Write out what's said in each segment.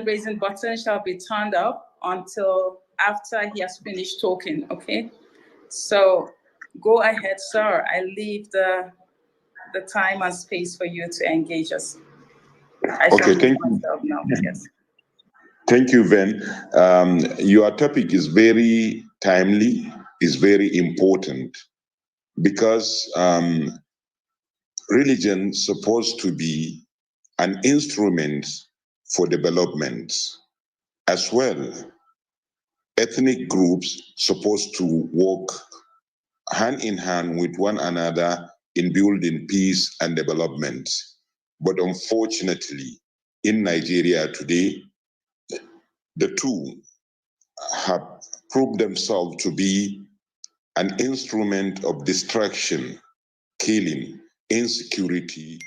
raising button shall be turned up until after he has finished talking, okay? So go ahead, sir. I leave the time and space for you to engage us. Okay, thank you. Now. Yes. Thank you, Ven. Your topic is very timely, is very important, because religion is supposed to be an instrument for development as well. Ethnic groups supposed to work hand in hand with one another in building peace and development. But unfortunately, in Nigeria today, the two have proved themselves to be an instrument of destruction, killing, insecurity,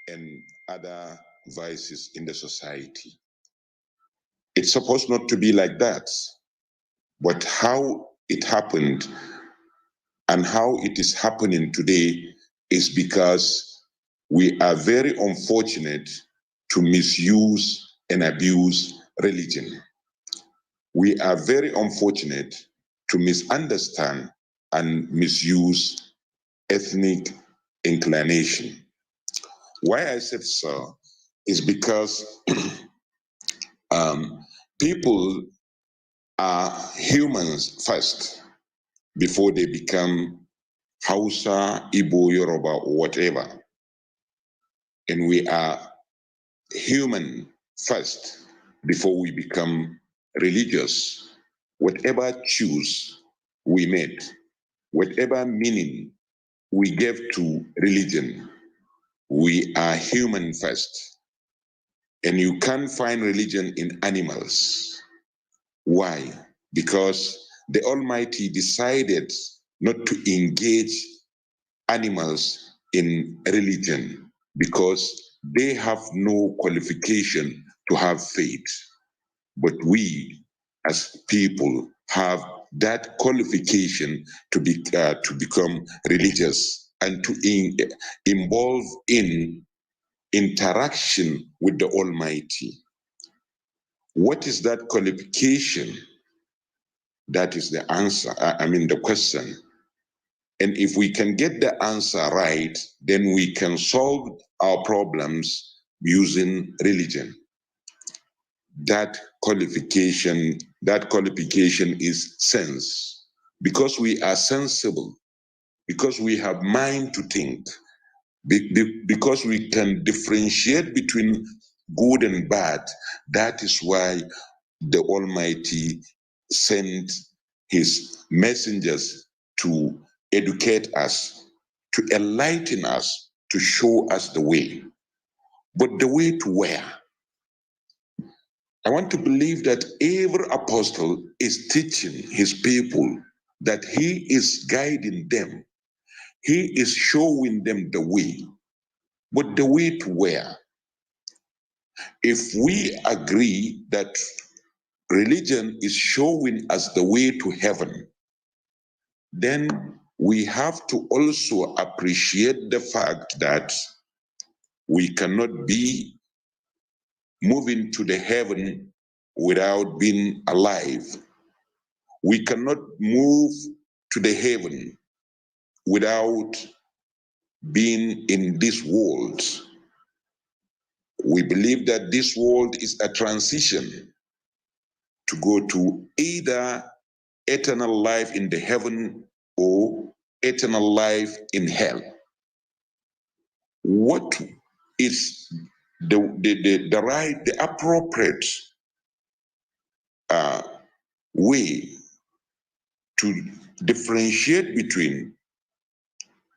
and other vices in the society. It's supposed not to be like that, but how it happened and how it is happening today is because we are very unfortunate to misuse and abuse religion. We are very unfortunate to misunderstand and misuse ethnic inclination. Why I said so is because people are humans first before they become Hausa, Igbo, Yoruba, or whatever. And we are human first before we become religious. Whatever choose we made, whatever meaning we gave to religion, we are human first. And you can't find religion in animals. Why? Because the Almighty decided not to engage animals in religion because they have no qualification to have faith. But we, as people, have that qualification to become religious and to involve in interaction with the Almighty. What is that qualification? That is the answer, the question. And if we can get the answer right, then we can solve our problems using religion. That qualification is sense. Because we are sensible, because we have mind to think, because we can differentiate between good and bad. That is why the Almighty sent his messengers to educate us, to enlighten us, to show us the way. But the way to where? I want to believe that every apostle is teaching his people, that he is guiding them. He is showing them the way. But the way to where? If we agree that religion is showing us the way to heaven, then we have to also appreciate the fact that we cannot be moving to the heaven without being alive. We cannot move to the heaven without being in this world. We believe that this world is a transition to go to either eternal life in the heaven or eternal life in hell. What is the right, the appropriate way to differentiate between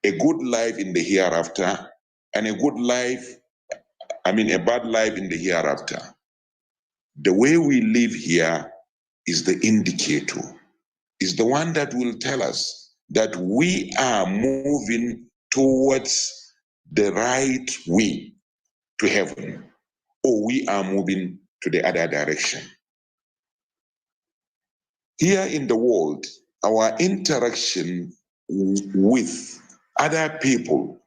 a good life in the hereafter and a good life, a bad life in the hereafter? The way we live here is the indicator, is the one that will tell us that we are moving towards the right way to heaven, or we are moving to the other direction. Here in the world, our interaction with other people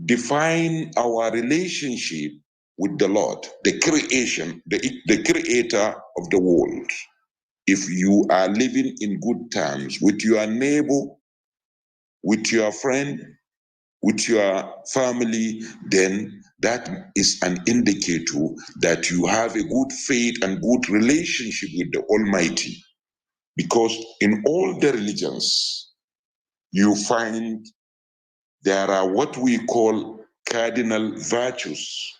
define our relationship with the Lord, the creation, the creator of the world. If you are living in good terms with your neighbor, with your friend, with your family, then that is an indicator that you have a good faith and good relationship with the Almighty. Because in all the religions, you find there are what we call cardinal virtues.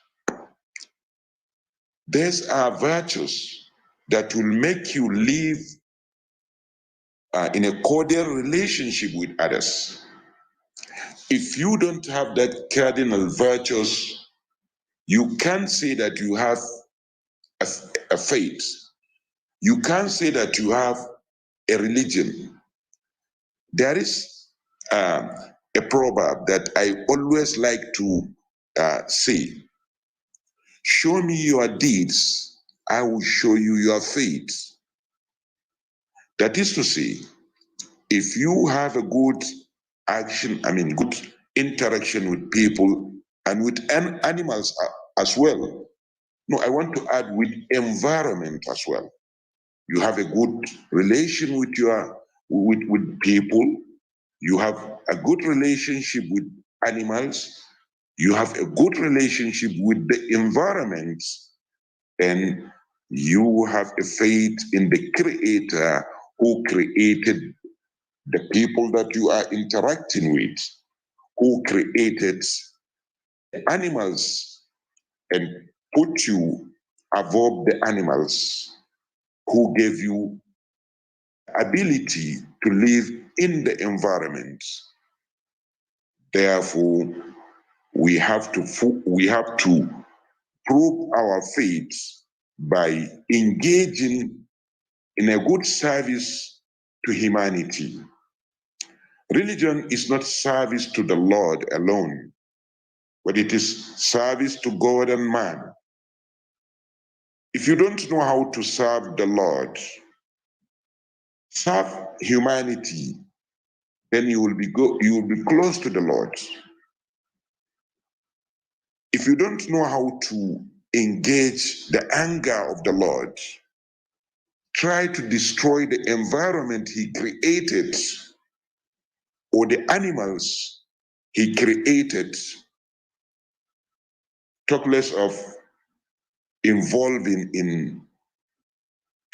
These are virtues that will make you live in a cordial relationship with others. If you don't have that cardinal virtues, you can't say that you have a faith. You can't say that you have a religion. There is a proverb that I always like to say, show me your deeds, I will show you your faith. That is to say, if you have a good good interaction with people and with animals as well. No, I want to add with environment as well. You have a good relation with with people. You have a good relationship with animals. You have a good relationship with the environment, and you have a faith in the Creator who created the people that you are interacting with, who created animals and put you above the animals, who gave you ability to live in the environment. Therefore, we have to prove our faith by engaging in a good service to humanity. Religion is not service to the Lord alone, but it is service to God and man. If you don't know how to serve the Lord, serve humanity, then you will be close to the Lord. If you don't know how to engage the anger of the Lord, try to destroy the environment He created or the animals He created, talk less of involving in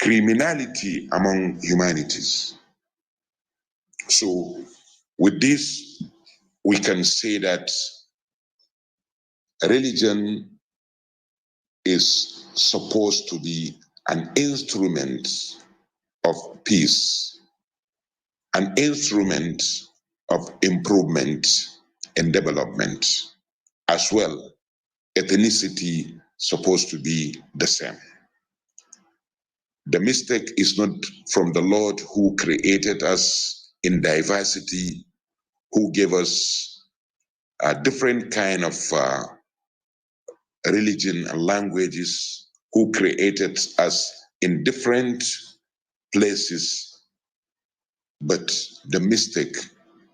criminality among humanities. So with this, we can say that religion is supposed to be an instrument of peace, an instrument of improvement and development. As well, ethnicity supposed to be the same. The mistake is not from the Lord who created us in diversity, who gave us a different kind of religion and languages, who created us in different places. But the mistake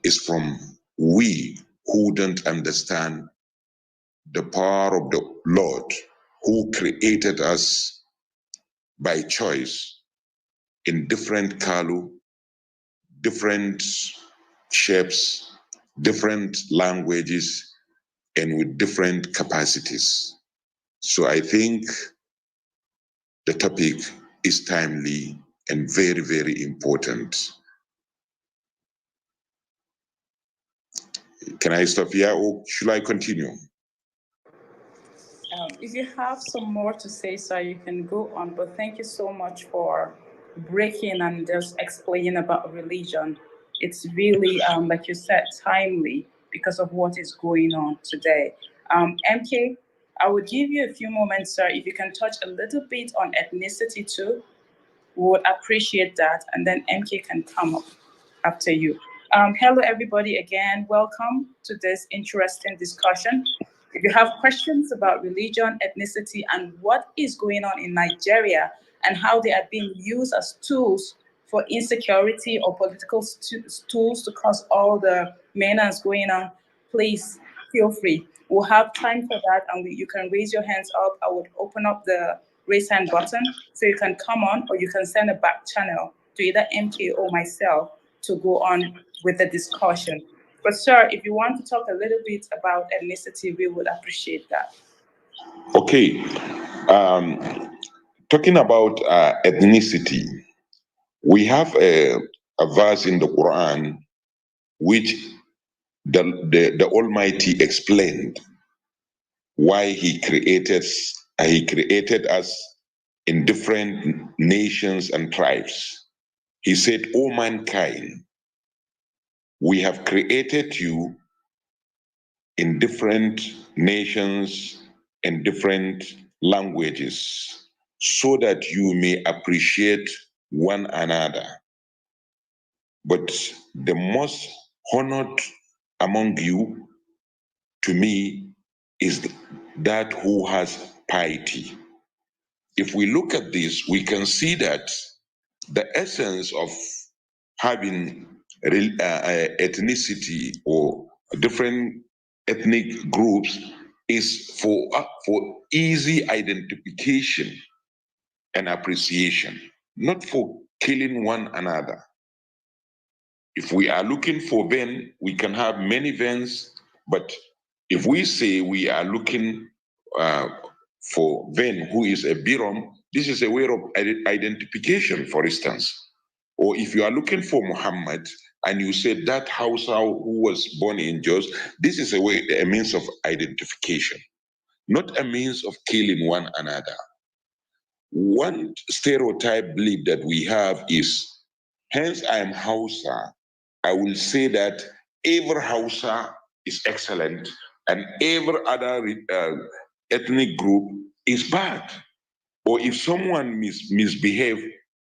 is from we who don't understand the power of the Lord who created us by choice in different color, different shapes, different languages, and with different capacities. So I think the topic is timely and very, very important. Can I stop here or should I continue? If you have some more to say, sir, you can go on. But thank you so much for breaking and just explaining about religion. It's really, like you said, timely because of what is going on today. MK, I would give you a few moments, sir. If you can touch a little bit on ethnicity too, we would appreciate that. And then MK can come up after you. Hello, everybody, again. Welcome to this interesting discussion. If you have questions about religion, ethnicity, and what is going on in Nigeria and how they are being used as tools for insecurity or political tools to cause all the menace going on, please feel free. We'll have time for that, and you can raise your hands up. I would open up the raise hand button so you can come on, or you can send a back channel to either MK or myself to go on with the discussion. But sir, if you want to talk a little bit about ethnicity, we would appreciate that. Okay. Talking about ethnicity, we have a verse in the Quran which the Almighty explained why He created us in different nations and tribes. He said, "O mankind, we have created you in different nations and different languages so that you may appreciate one another. But the most honored among you, to me, is that who has piety." If we look at this, we can see that the essence of having ethnicity or different ethnic groups is for easy identification and appreciation, not for killing one another. If we are looking for Ven, we can have many Vens, but if we say we are looking for Ven, who is a Birom, this is a way of identification, for instance. Or if you are looking for Muhammad and you say that Hausa who was born in Jos, this is a means of identification, not a means of killing one another. One stereotype belief that we have is, hence I am Hausa, I will say that every Hausa is excellent and every other ethnic group is bad. Or if someone misbehave,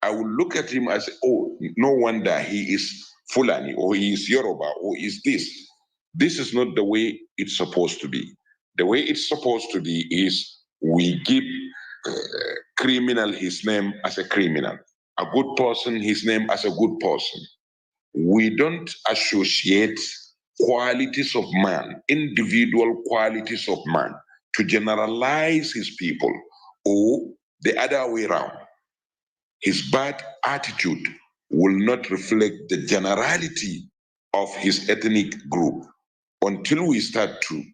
I will look at him as, oh, no wonder he is Fulani or he is Yoruba or is this. This is not the way it's supposed to be. The way it's supposed to be is we give criminal his name as a criminal, a good person his name as a good person. We don't associate qualities of man, individual qualities of man, to generalize his people, or the other way around. His bad attitude will not reflect the generality of his ethnic group until we start to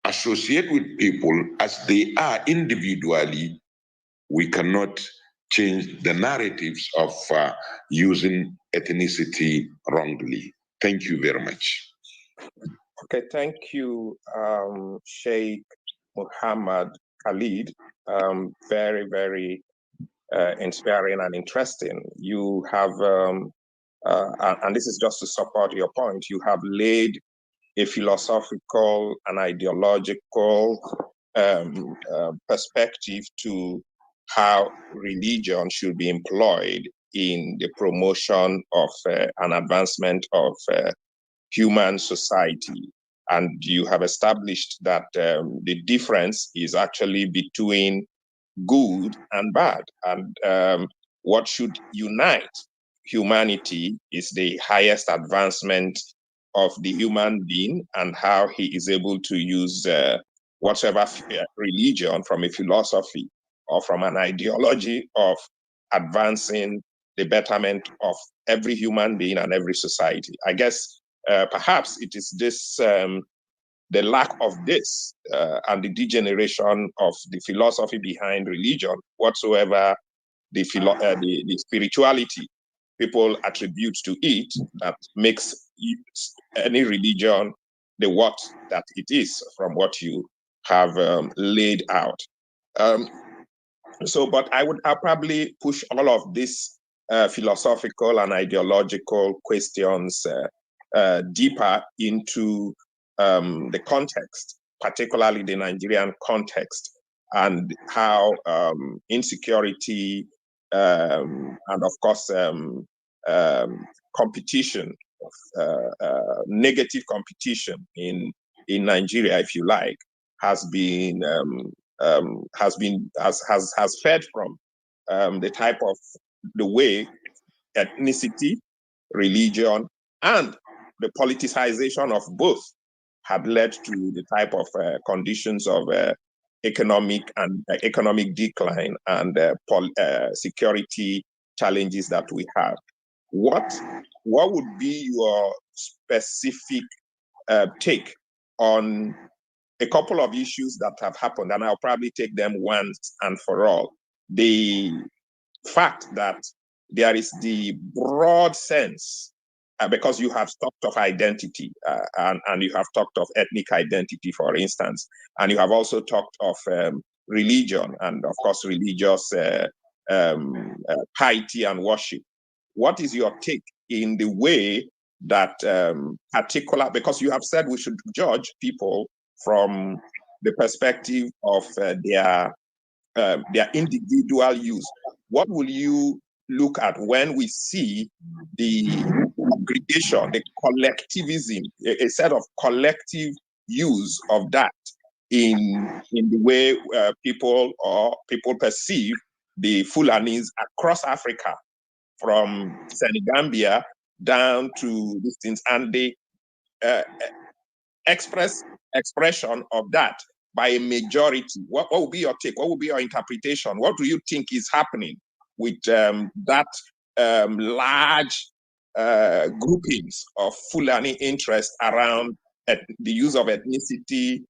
associate with people as they are individually. We cannot change the narratives of using ethnicity wrongly. Thank you very much. Okay, thank you, Sheikh Muhammad Khalid. Very, very inspiring and interesting. You have, and this is just to support your point, you have laid a philosophical and ideological perspective to how religion should be employed in the promotion of an advancement of human society. And you have established that the difference is actually between good and bad. And what should unite humanity is the highest advancement of the human being and how he is able to use whatever religion from a philosophy or from an ideology of advancing the betterment of every human being and every society. I guess perhaps it is this the lack of this and the degeneration of the philosophy behind religion, whatsoever the spirituality people attribute to it, that makes any religion the what that it is from what you have laid out. But I'll probably push all of these philosophical and ideological questions deeper into the context, particularly the Nigerian context, and how insecurity and, of course, competition, negative competition in Nigeria, if you like, has fed from the type of the way ethnicity, religion, and the politicization of both had led to the type of conditions of economic decline and security challenges that we have. What would be your specific take on a couple of issues that have happened, and I'll probably take them once and for all? The fact that there is the broad sense, because you have talked of identity and you have talked of ethnic identity, for instance, and you have also talked of religion and, of course, religious piety and worship. What is your take in the way that particular, because you have said we should judge people from the perspective of their individual use. What will you look at when we see the aggregation, the collectivism, a set of collective use of that in the way people perceive the Fulanis across Africa, from Senegambia down to these things, and the expression of that by a majority? What will be your take? What will be your interpretation? What do you think is happening with that large groupings of Fulani interest around the use of ethnicity,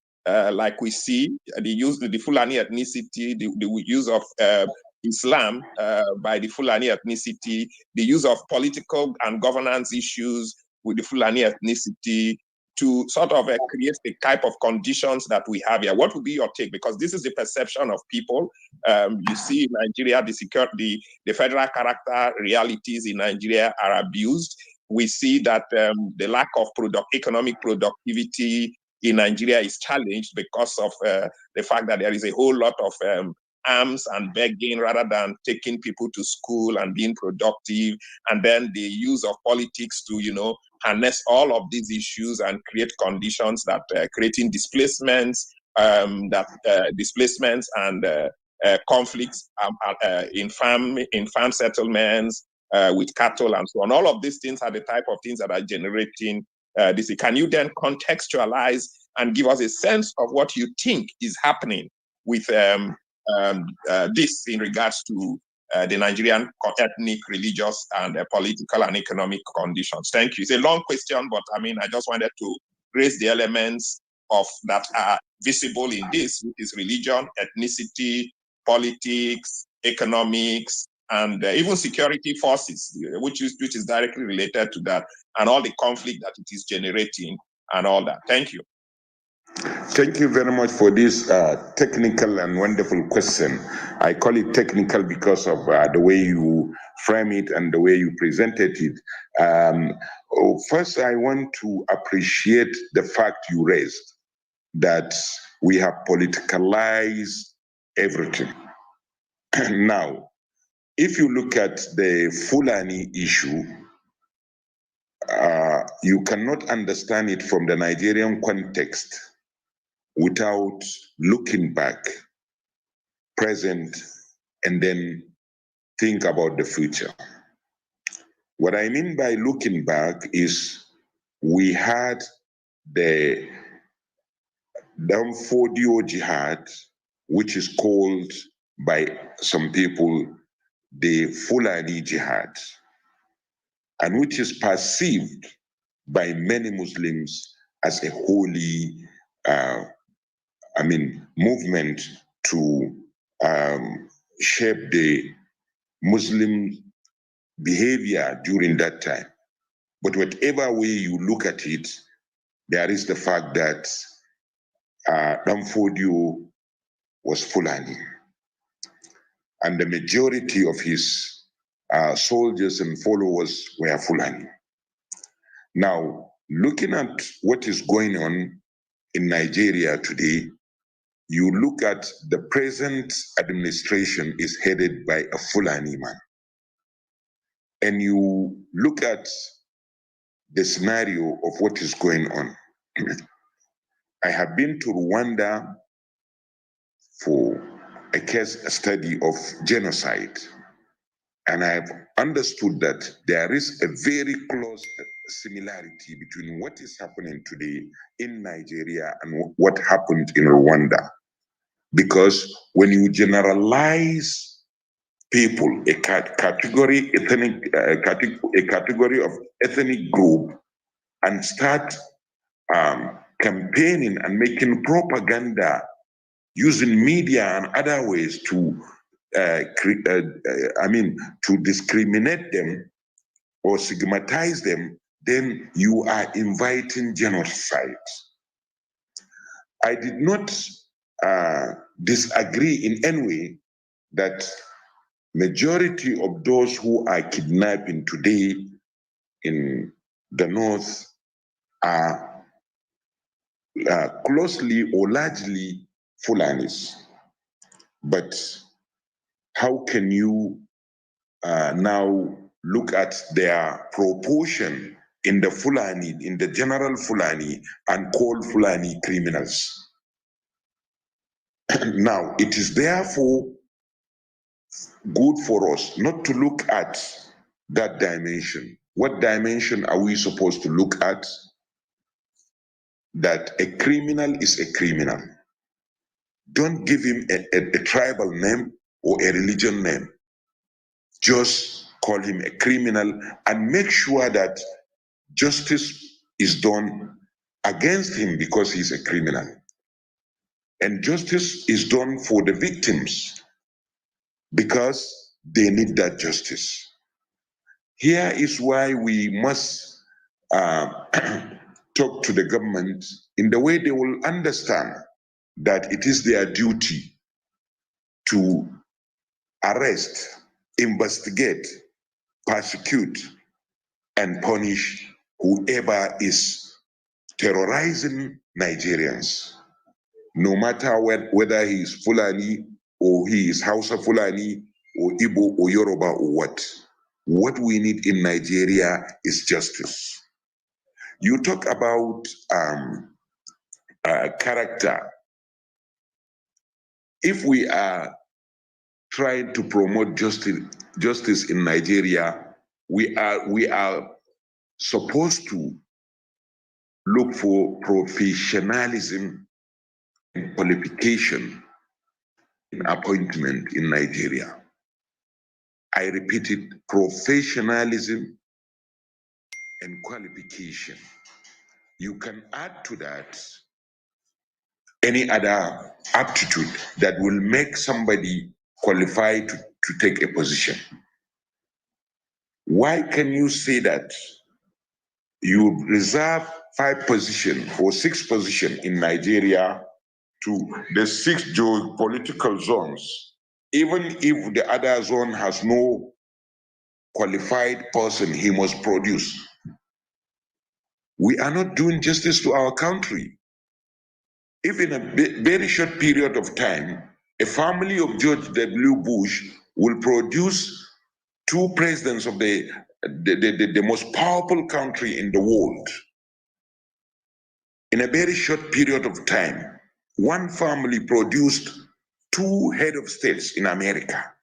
like we see the Fulani ethnicity, the use of Islam by the Fulani ethnicity, the use of political and governance issues with the Fulani ethnicity, to sort of create the type of conditions that we have here? What would be your take? Because this is the perception of people. You see in Nigeria, the federal character realities in Nigeria are abused. We see that the lack of economic productivity in Nigeria is challenged because of the fact that there is a whole lot of arms and begging rather than taking people to school and being productive. And then the use of politics to, harness all of these issues and create conditions that creating displacements, displacements and conflicts in farm settlements with cattle and so on. All of these things are the type of things that are generating this. Can you then contextualize and give us a sense of what you think is happening with this in regards to the Nigerian ethnic, religious, and political and economic conditions? Thank you. It's a long question, but I just wanted to raise the elements of that are visible in this, which is religion, ethnicity, politics, economics, and even security forces, which is directly related to that, and all the conflict that it is generating and all that. Thank you. Thank you very much for this technical and wonderful question. I call it technical because of the way you frame it and the way you presented it. First, I want to appreciate the fact you raised, that we have politicalized everything. Now, if you look at the Fulani issue, you cannot understand it from the Nigerian context without looking back, present, and then think about the future. What I mean by looking back is we had the Damfodio Jihad, which is called by some people the Fulani Jihad, and which is perceived by many Muslims as a holy movement to shape the Muslim behavior during that time. But whatever way you look at it, there is the fact that Damfodio was Fulani, and the majority of his soldiers and followers were Fulani. Now, looking at what is going on in Nigeria today, you look at the present administration is headed by a Fulani man. And you look at the scenario of what is going on. I have been to Rwanda for a case study of genocide. And I've understood that there is a very close similarity between what is happening today in Nigeria and what happened in Rwanda. Because when you generalize people, a category of ethnic group, and start campaigning and making propaganda using media and other ways to to discriminate them or stigmatize them, then you are inviting genocide. I did not disagree in any way that majority of those who are kidnapping today in the north are closely or largely Fulanis. But how can you now look at their proportion in the Fulani, in the general Fulani, and call Fulani criminals? Now, it is therefore good for us not to look at that dimension. What dimension are we supposed to look at? That a criminal is a criminal. Don't give him a tribal name or a religion name. Just call him a criminal and make sure that justice is done against him because he's a criminal. And justice is done for the victims because they need that justice. Here is why we must talk to the government in the way they will understand that it is their duty to arrest, investigate, persecute, and punish whoever is terrorizing Nigerians, no matter whether he is Fulani or he is Hausa Fulani or Igbo or Yoruba or what. What we need in Nigeria is justice. You talk about character. If we are trying to promote justice in Nigeria, we are supposed to look for professionalism and qualification in appointment in Nigeria. I repeat it, professionalism and qualification. You can add to that any other aptitude that will make somebody qualified to take a position. Why can you say that you reserve 5 positions or 6 positions in Nigeria to the 6 geopolitical zones, even if the other zone has no qualified person he must produce? We are not doing justice to our country. If in a very short period of time, a family of George W. Bush will produce 2 presidents of the most powerful country in the world, in a very short period of time, one family produced 2 head of states in America,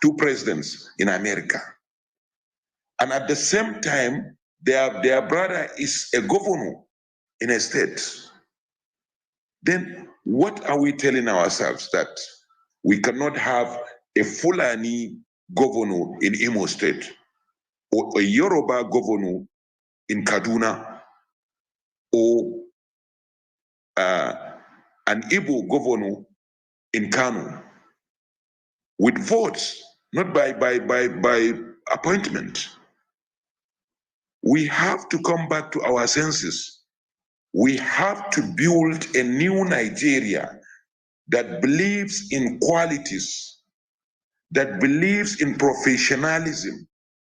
2 presidents in America. And at the same time, their brother is a governor in a state. Then what are we telling ourselves? That we cannot have a Fulani governor in Imo State or a Yoruba governor in Kaduna or an Igbo governor in Kano with votes, not by appointment. We have to come back to our senses. We have to build a new Nigeria that believes in qualities, that believes in professionalism,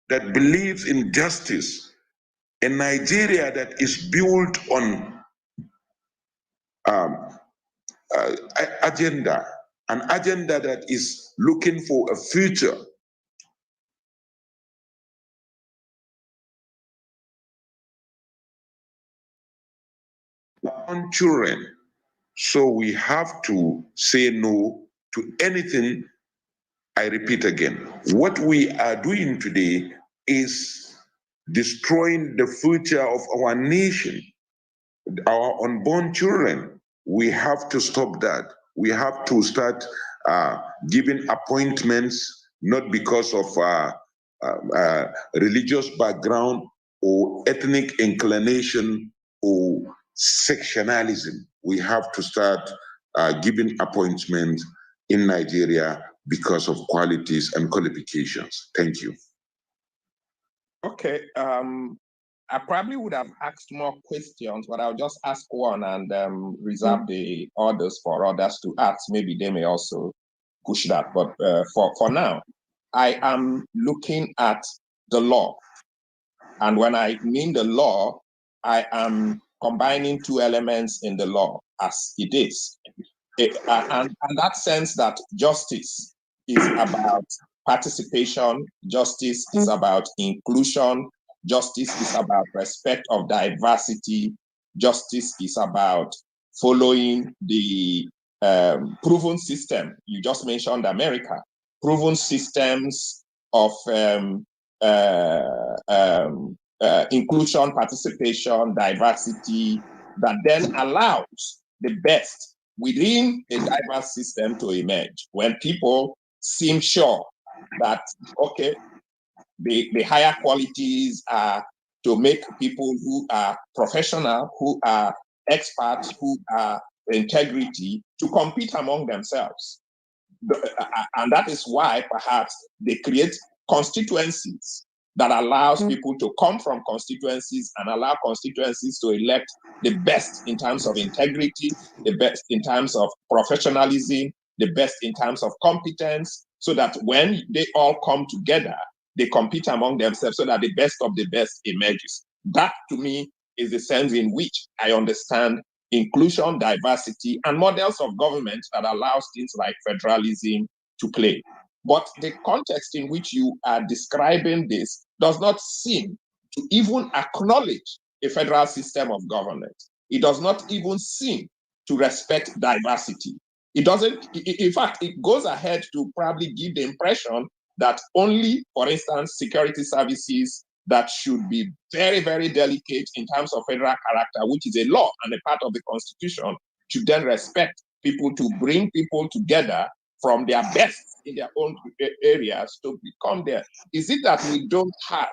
that believes in justice, a Nigeria that is built on agenda, an agenda that is looking for a future. On children. So we have to say no to anything I repeat again, what we are doing today is destroying the future of our nation, our unborn children. We have to stop that. We have to start giving appointments, not because of religious background or ethnic inclination or sectionalism. We have to start giving appointments in Nigeria because of qualities and qualifications. Thank you. Okay. I probably would have asked more questions, but I'll just ask one and reserve the others for others to ask. Maybe they may also push that. But for now, I am looking at the law. And when I mean the law, I am combining two elements in the law as it is. And that sense that justice is about participation, justice is about inclusion, justice is about respect of diversity, justice is about following the proven system. You just mentioned America, proven systems of inclusion, participation, diversity, that then allows the best within a diverse system to emerge. When people seem sure that, okay, the higher qualities are to make people who are professional, who are experts, who are integrity, to compete among themselves. And that is why perhaps they create constituencies that allows people to come from constituencies and allow constituencies to elect the best in terms of integrity, the best in terms of professionalism, the best in terms of competence, so that when they all come together, they compete among themselves so that the best of the best emerges. That, to me, is the sense in which I understand inclusion, diversity, and models of government that allows things like federalism to play. But the context in which you are describing this does not seem to even acknowledge a federal system of government. It does not even seem to respect diversity. It doesn't, in fact, it goes ahead to probably give the impression that only, for instance, security services that should be very, very delicate in terms of federal character, which is a law and a part of the Constitution, should then respect people to bring people together from their best in their own areas to become there. Is it that we don't have?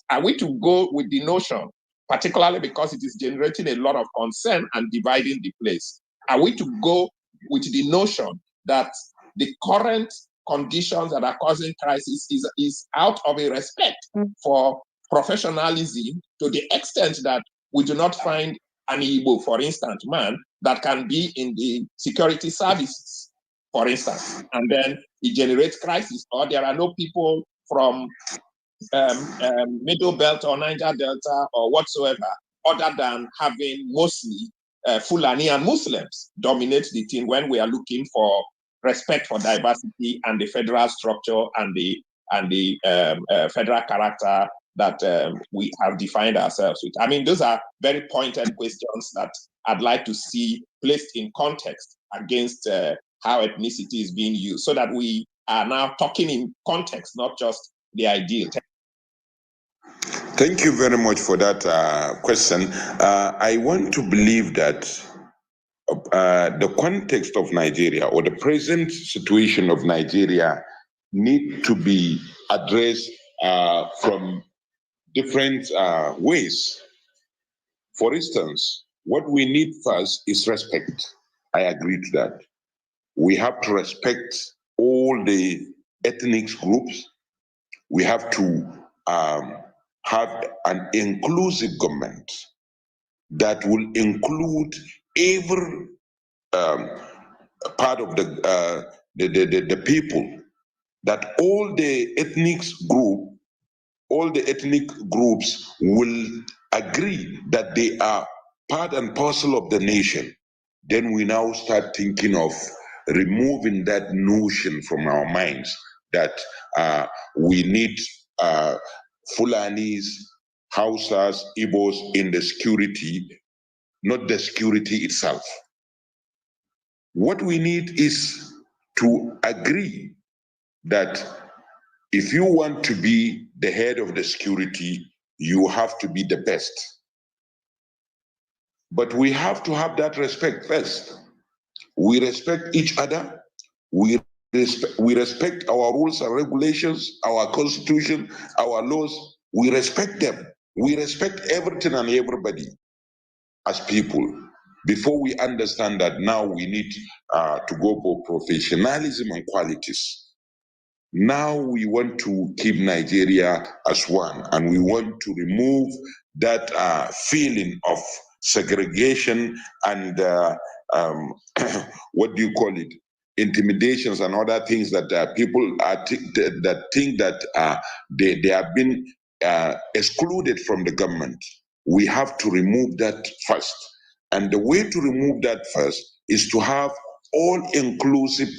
Are we to go with the notion, particularly because it is generating a lot of concern and dividing the place? Are we to go with the notion that the current conditions that are causing crisis is out of a respect for professionalism, to the extent that we do not find an Igbo, for instance, man that can be in the security services, for instance, and then it generates crisis, or there are no people from Middle Belt or Niger Delta or whatsoever, other than having mostly Fulani and Muslims dominate the team when we are looking for respect for diversity and the federal structure and the federal character that we have defined ourselves with. I mean, those are very pointed questions that I'd like to see placed in context against how ethnicity is being used, so that we are now talking in context, not just the ideal. Thank you very much for that question. I want to believe that the context of Nigeria, or the present situation of Nigeria, need to be addressed from different ways. For instance, what we need first is respect. I agree to that. We have to respect all the ethnic groups. We have to have an inclusive government that will include every part of the people, that all the ethnic groups will agree that they are part and parcel of the nation. Then we now start thinking of removing that notion from our minds that we need Fulanis, Hausas, Igbos in the security, not the security itself. What we need is to agree that if you want to be the head of the security, you have to be the best. But we have to have that respect first. We respect each other. We respect our rules and regulations, our constitution, our laws. We respect them. We respect everything and everybody as people. Before we understand that now we need to go for professionalism and qualities. Now we want to keep Nigeria as one, and we want to remove that feeling of segregation and what do you call it? Intimidations and other things that people that think that they have been excluded from the government. We have to remove that first. And the way to remove that first is to have all-inclusive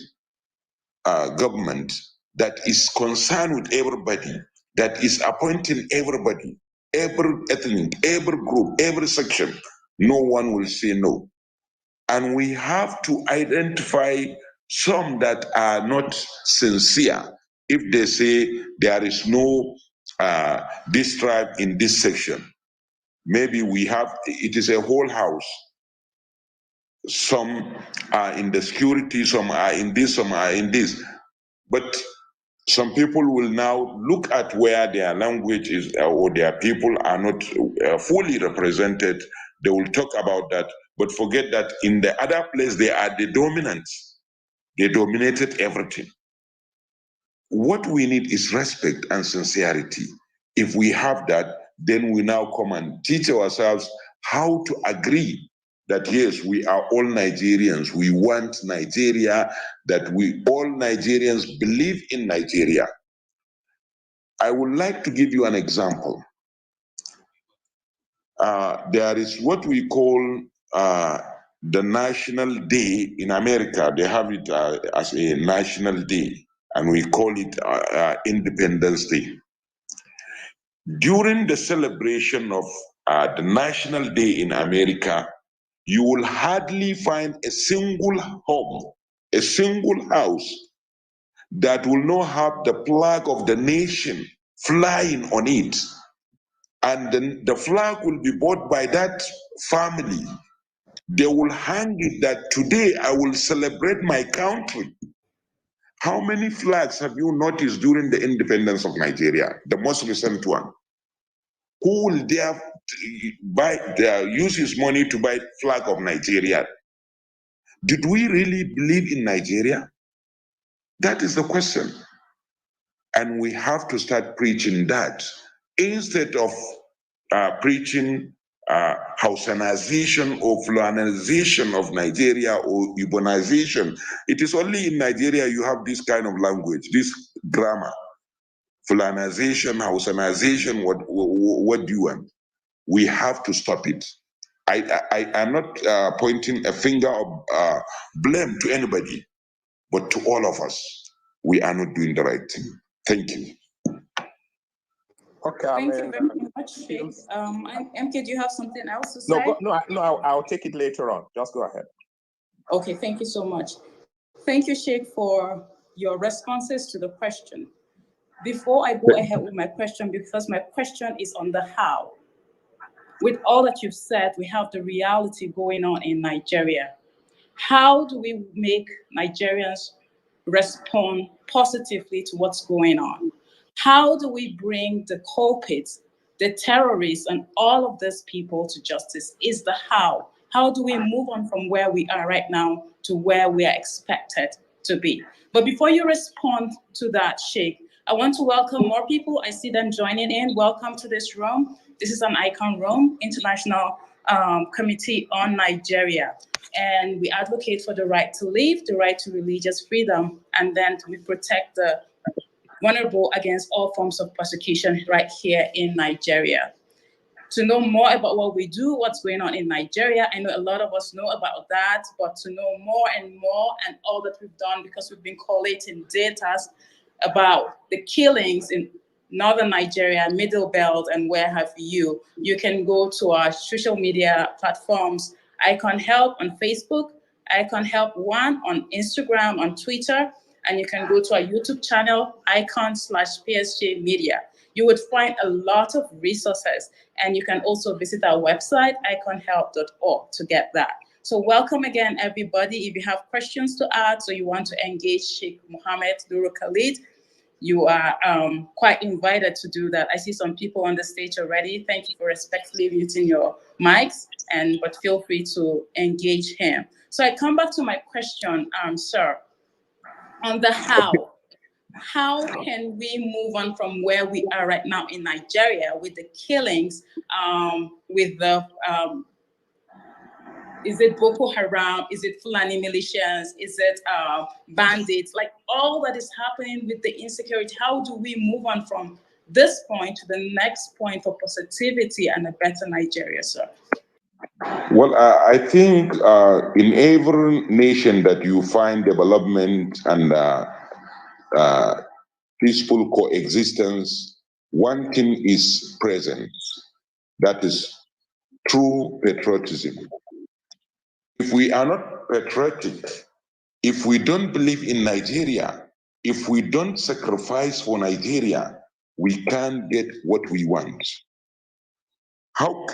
government that is concerned with everybody, that is appointing everybody, every ethnic, every group, every section. No one will say no. And we have to identify some that are not sincere. If they say there is no this tribe in this section, maybe we have, it is a whole house. Some are in the security, some are in this, some are in this. But some people will now look at where their language is or their people are not fully represented. They will talk about that, but forget that in the other place they are the dominants. They dominated everything. What we need is respect and sincerity. If we have that, then we now come and teach ourselves how to agree that yes, we are all Nigerians. We want Nigeria, that we all Nigerians believe in Nigeria. I would like to give you an example. There is what we call the National Day in America. They have it as a National Day, and we call it Independence Day. During the celebration of the National Day in America, you will hardly find a single home, a single house that will not have the flag of the nation flying on it. And then the flag will be bought by that family. They will hang it that today I will celebrate my country. How many flags have you noticed during the independence of Nigeria, the most recent one? Who will dare use his money to buy flag of Nigeria? Did we really believe in Nigeria? That is the question. And we have to start preaching that instead of preaching Hausanization or Fulanization of Nigeria or Ibonization. It is only in Nigeria you have this kind of language, this grammar. Fulanization, Hausanization, what do you want? We have to stop it. I am not pointing a finger of blame to anybody, but to all of us. We are not doing the right thing. Thank you. Okay. Thank you very much, Sheikh. MK, do you have something else to say? I'll take it later on. Just go ahead. Okay, thank you so much. Thank you, Sheikh, for your responses to the question. Before I go ahead with my question, because my question is on the how. With all that you've said, we have the reality going on in Nigeria. How do we make Nigerians respond positively to what's going on? How do we bring the culprits, the terrorists, and all of these people to justice is the how. How do we move on from where we are right now to where we are expected to be? But before you respond to that, Sheikh, I want to welcome more people. I see them joining in. Welcome to this room. This is an ICON room, International Committee on Nigeria. And we advocate for the right to live, the right to religious freedom, and then we protect the vulnerable against all forms of persecution right here in Nigeria. To know more about what we do, what's going on in Nigeria, I know a lot of us know about that, but to know more and more and all that we've done, because we've been collating data about the killings in Northern Nigeria, Middle Belt, and where have you. You can go to our social media platforms, ICON Help on Facebook, ICON Help One on Instagram, on Twitter, and you can go to our YouTube channel, ICON/PSJ Media. You would find a lot of resources, and you can also visit our website, iconhelp.org, to get that. So welcome again, everybody. If you have questions to ask or you want to engage Sheikh Muhammad Nuru Khalid, you are quite invited to do that. I see some people on the stage already. Thank you for respectfully muting your mics, but feel free to engage him. So I come back to my question, sir, on the how. How can we move on from where we are right now in Nigeria with the killings, with the is it Boko Haram? Is it Fulani militias? Is it bandits? Like all that is happening with the insecurity, how do we move on from this point to the next point for positivity and a better Nigeria, sir? Well, I think in every nation that you find development and peaceful coexistence, one thing is present. That is true patriotism. If we are not patriotic, if we don't believe in Nigeria, if we don't sacrifice for Nigeria, we can't get what we want. How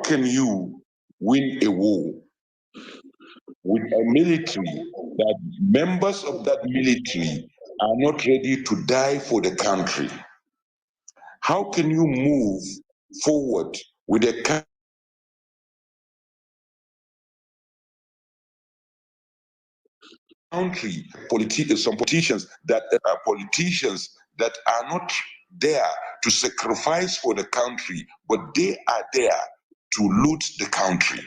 can you win a war with a military that members of that military are not ready to die for the country? How can you move forward with a country, some politicians that are not there to sacrifice for the country, but they are there to loot the country?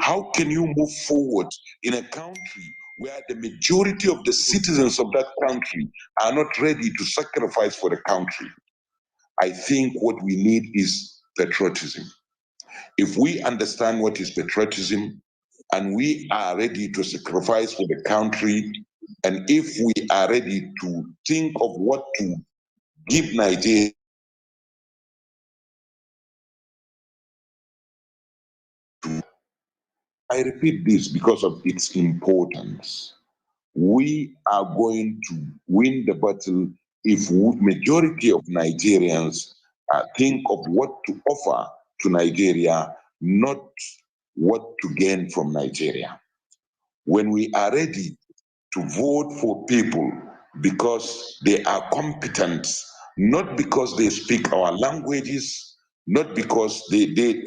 How can you move forward in a country where the majority of the citizens of that country are not ready to sacrifice for the country? I think what we need is patriotism. If we understand what is patriotism, and we are ready to sacrifice for the country, and if we are ready to think of what to give Nigeria, I repeat this because of its importance, we are going to win the battle if majority of Nigerians think of what to offer to Nigeria, not what to gain from Nigeria. When we are ready to vote for people because they are competent, not because they speak our languages, not because they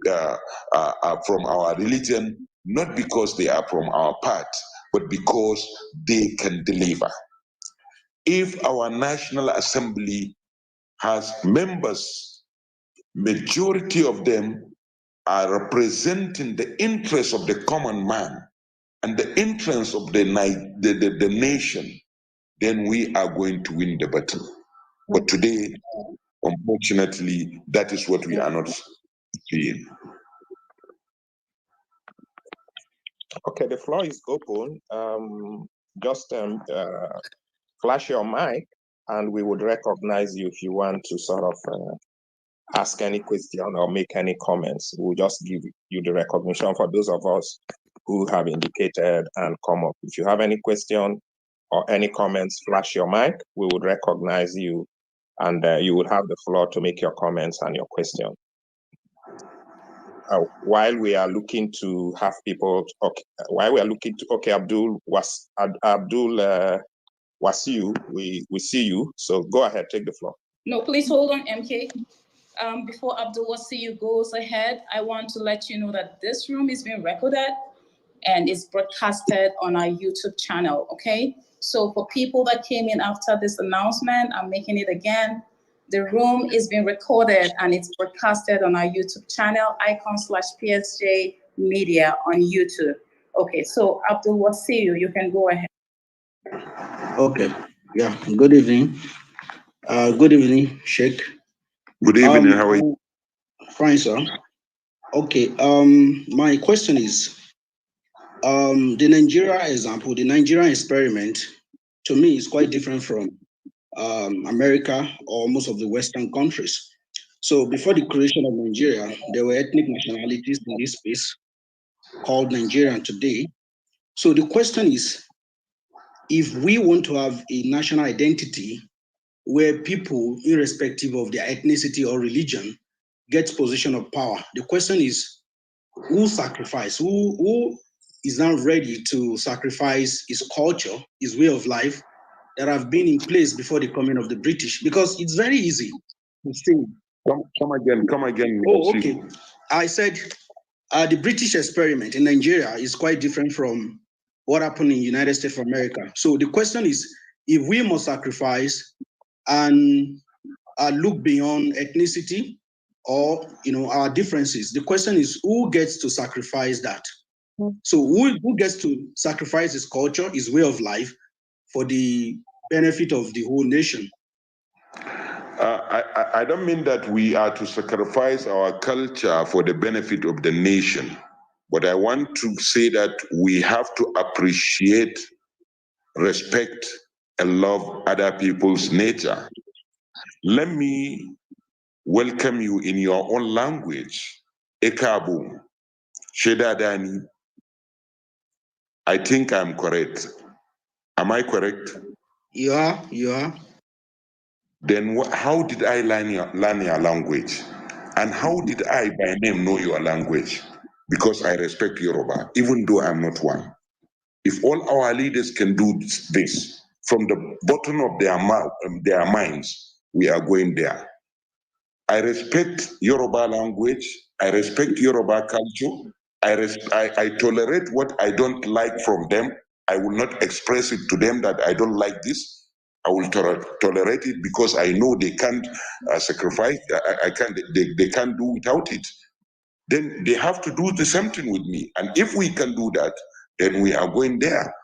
are from our religion, not because they are from our part, but because they can deliver. If our National Assembly has members, majority of them are representing the interests of the common man and the interests of the nation, then we are going to win the battle. But today, unfortunately, that is what we are not seeing. Okay, the floor is open. Just flash your mic and we would recognize you if you want to sort of ask any question or make any comments. We'll just give you the recognition for those of us who have indicated and come up. If you have any question or any comments, flash your mic. We would recognize you and you would have the floor to make your comments and your question. While we are looking to have people, Abdul Wasiu, we see you. So go ahead, take the floor. No, please hold on, MK. Before Abdul Wasiu goes ahead, I want to let you know that this room is being recorded and is broadcasted on our YouTube channel, okay? So for people that came in after this announcement, I'm making it again. The room is being recorded and it's broadcasted on our YouTube channel, ICON/PSJ Media on YouTube. Okay, so Abdul Wasiu, you can go ahead. Okay, yeah, good evening. Good evening, Sheikh. Good evening, how are you? Fine, sir. Okay, my question is, the Nigeria example, the Nigerian experiment, to me is quite different from America or most of the Western countries. So before the creation of Nigeria, there were ethnic nationalities in this space called Nigerian today. So the question is, if we want to have a national identity where people, irrespective of their ethnicity or religion, get position of power, the question is, who sacrifice? Who is now ready to sacrifice his culture, his way of life that have been in place before the coming of the British? Because it's very easy to say. Come again. Oh, okay. I said the British experiment in Nigeria is quite different from what happened in the United States of America. So the question is, if we must sacrifice and look beyond ethnicity or our differences, the question is, who gets to sacrifice that? So who gets to sacrifice his culture, his way of life, for the benefit of the whole nation? I don't mean that we are to sacrifice our culture for the benefit of the nation, but I want to say that we have to appreciate, respect, and love other people's nature. Let me welcome you in your own language. Ekabu, Shedadani. I think I'm correct. Am I correct? You are. Then how did I learn your language? And how did I by name know your language? Because I respect Yoruba, even though I'm not one. If all our leaders can do this from the bottom of their minds, we are going there. I respect Yoruba language. I respect Yoruba culture. I tolerate what I don't like from them. I will not express it to them that I don't like this. I will tolerate it because I know they can't sacrifice. I can't. They can't do without it. Then they have to do the same thing with me. And if we can do that, then we are going there.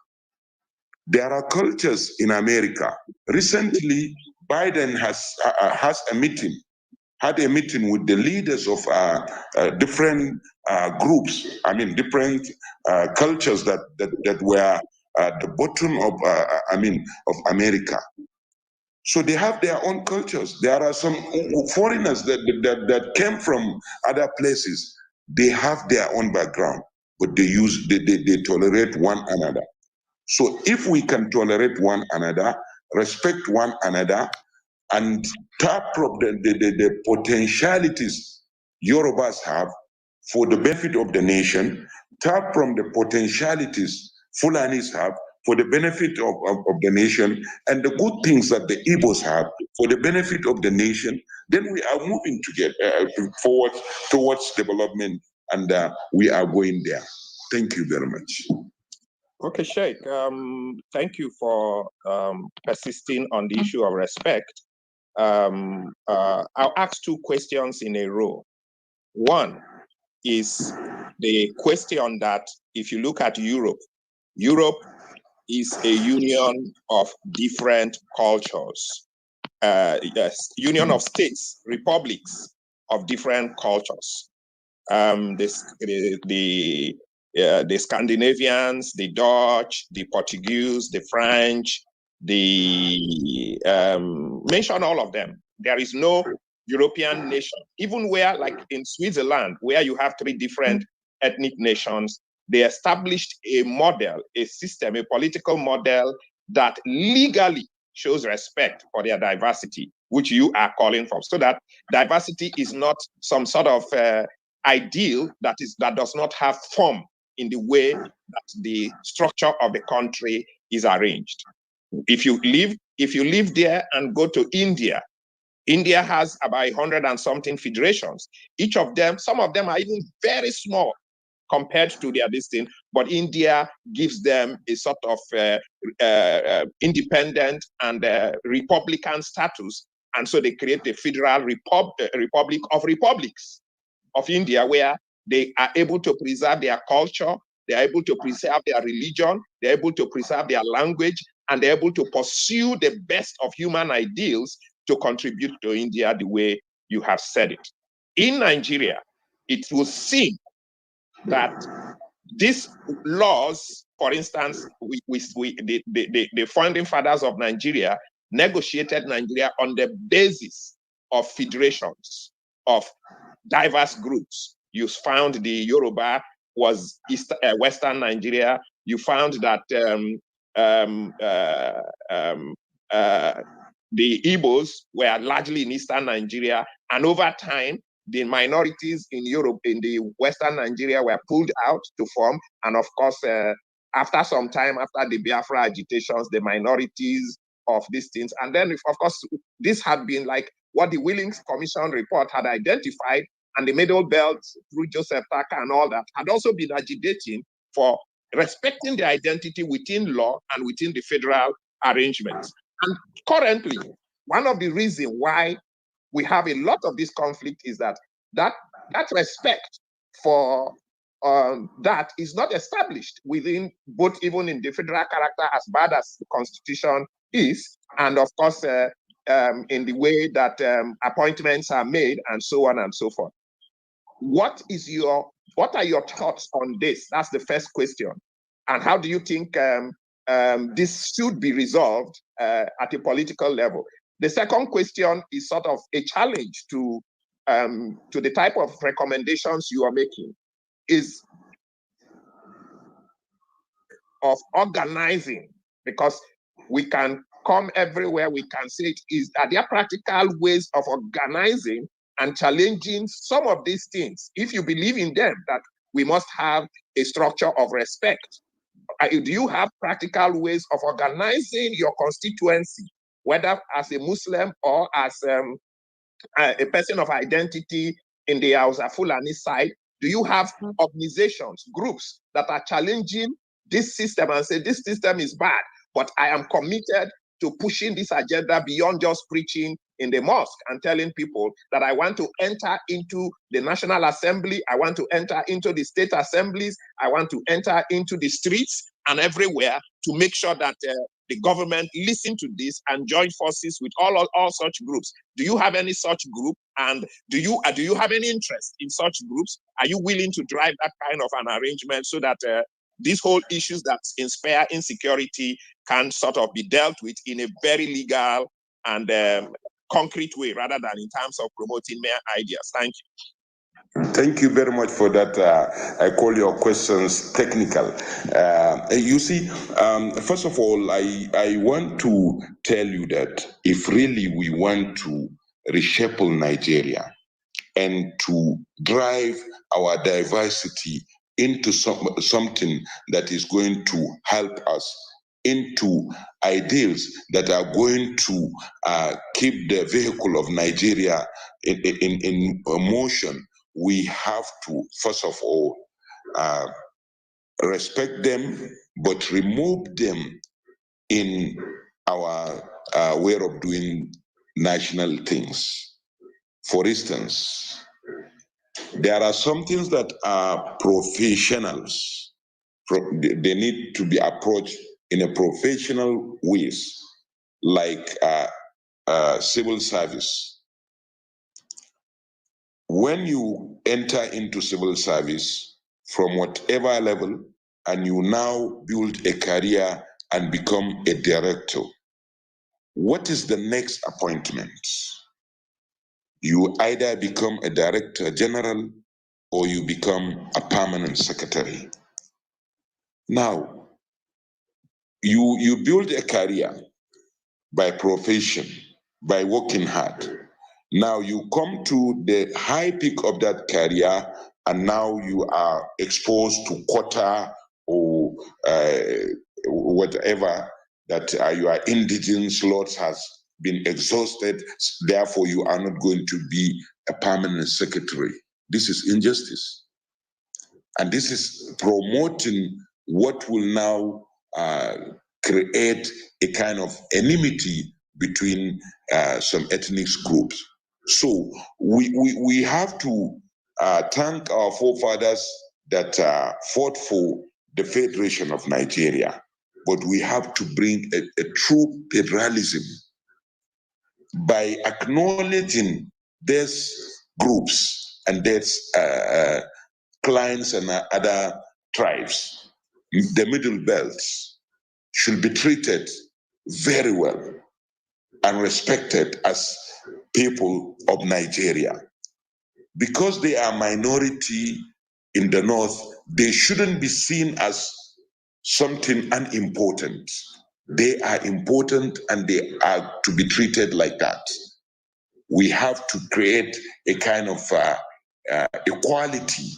There are cultures in America. Recently, Biden has had a meeting with the leaders of different groups. I mean, different cultures that were at the bottom of America. So they have their own cultures. There are some foreigners that came from other places. They have their own background, but they tolerate one another. So if we can tolerate one another, respect one another, and tap from the potentialities Yorubas have for the benefit of the nation, tap from the potentialities Fulanis have for the benefit of the nation, and the good things that the Igbos have for the benefit of the nation, then we are moving forward towards development, and we are going there. Thank you very much. Okay, Sheikh, thank you for persisting on the issue of respect. I'll ask two questions in a row. One is the question that if you look at Europe, Europe is a union of different cultures, yes, union of states, republics of different cultures. The Scandinavians, the Dutch, the Portuguese, the French, mention all of them. There is no European nation, even where, like in Switzerland, where you have three different ethnic nations, they established a model, a system, a political model that legally shows respect for their diversity, which you are calling for, so that diversity is not some sort of ideal that does not have form in the way that the structure of the country is arranged. If you live there and go to India, India has about 100 and something federations. Each of them, some of them are even very small compared to their distinct, but India gives them a sort of independent and republican status. And so they create the Federal Republic of Republics of India, where they are able to preserve their culture, they're able to preserve their religion, they're able to preserve their language, and they're able to pursue the best of human ideals to contribute to India the way you have said it. In Nigeria, it will seem that these laws, for instance, the founding fathers of Nigeria negotiated Nigeria on the basis of federations, of diverse groups. You found the Yoruba was Western Nigeria. You found that the Igbos were largely in eastern Nigeria, and over time, the minorities in Europe, in the western Nigeria, were pulled out to form, and of course, after some time, after the Biafra agitations, the minorities of these things, and then, of course, this had been like what the Willings Commission report had identified, and the Middle Belt through Joseph Tucker and all that had also been agitating for respecting the identity within law and within the federal arrangements. And currently, one of the reasons why we have a lot of this conflict is that respect for that is not established within both, even in the federal character, as bad as the Constitution is, and of course, in the way that appointments are made, and so on and so forth. What are your thoughts on this? That's the first question. And how do you think this should be resolved at a political level? The second question is sort of a challenge to the type of recommendations you are making, is of organizing, because we can come everywhere, we can say it. Are there practical ways of organizing and challenging some of these things, if you believe in them, that we must have a structure of respect? Do you have practical ways of organizing your constituency, whether as a Muslim or as a person of identity in the Hausa Fulani side? Do you have organizations, groups that are challenging this system and say, this system is bad, but I am committed to pushing this agenda beyond just preaching in the mosque and telling people that I want to enter into the National Assembly, I want to enter into the state assemblies, I want to enter into the streets and everywhere to make sure that the government listen to this and join forces with all such groups? Do you have any such group? And do you have any interest in such groups? Are you willing to drive that kind of an arrangement so that these whole issues that inspire insecurity can sort of be dealt with in a very legal and concrete way, rather than in terms of promoting mere ideas? Thank you. Thank you very much for that. I call your questions technical. You see, first of all, I want to tell you that if really we want to reshuffle Nigeria and to drive our diversity into something that is going to help us, into ideals that are going to keep the vehicle of Nigeria in motion, we have to, first of all, respect them, but remove them in our way of doing national things. For instance, there are some things that are professionals. They need to be approached in a professional ways, like civil service. When you enter into civil service from whatever level, and you now build a career and become a director, what is the next appointment? You either become a director general or you become a permanent secretary. Now, you build a career by profession, by working hard. Now you come to the high peak of that career, and now you are exposed to quota or whatever, that your indigent slots has been exhausted, therefore you are not going to be a permanent secretary. This is injustice. And this is promoting what will now create a kind of enmity between some ethnic groups. So we have to thank our forefathers that fought for the Federation of Nigeria, but we have to bring a true federalism by acknowledging these groups and these clients and other tribes. The Middle Belts should be treated very well and respected as people of Nigeria. Because they are minority in the north, they shouldn't be seen as something unimportant. They are important and they are to be treated like that. We have to create a kind of equality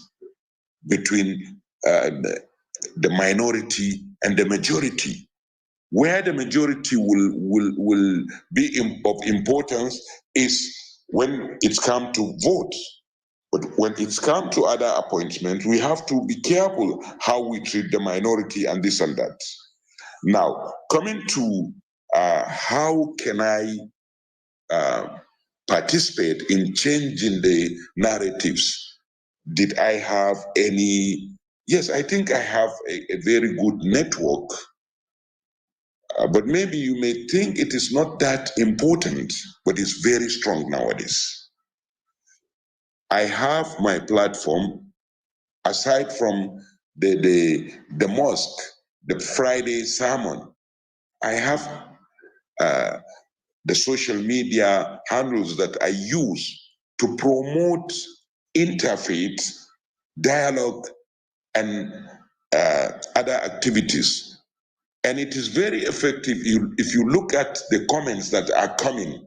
between the minority and the majority. Where the majority will be of importance is when it's come to vote. But when it's come to other appointments, we have to be careful how we treat the minority and this and that. Now, coming to how can I participate in changing the narratives? Did I have any? Yes, I think I have a very good network. But maybe you may think it is not that important, but it's very strong nowadays. I have my platform, aside from the mosque, the Friday sermon. I have the social media handles that I use to promote interfaith dialogue and other activities. And it is very effective if you look at the comments that are coming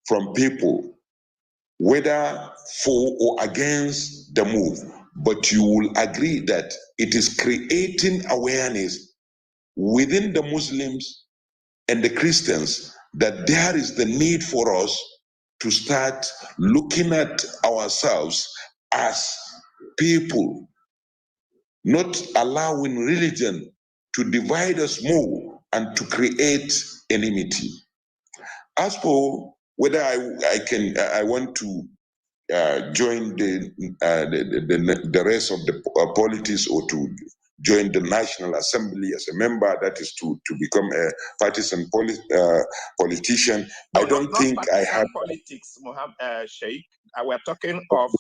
from people, whether for or against the move, but you will agree that it is creating awareness within the Muslims and the Christians that there is the need for us to start looking at ourselves as people, not allowing religion to divide us more and to create enmity. As for whether I want to join the rest of the politics or to join the National Assembly as a member, that is to become a partisan politician. No, I don't think I have politics, Sheikh. We're talking of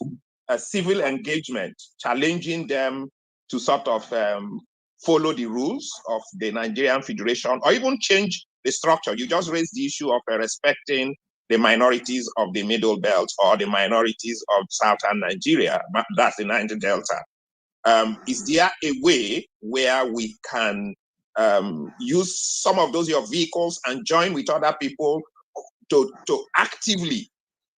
a civil engagement, challenging them to sort of follow the rules of the Nigerian Federation or even change the structure. You just raised the issue of respecting the minorities of the Middle Belt or the minorities of Southern Nigeria, that's the Niger Delta. Is there a way where we can use some of those your vehicles and join with other people to actively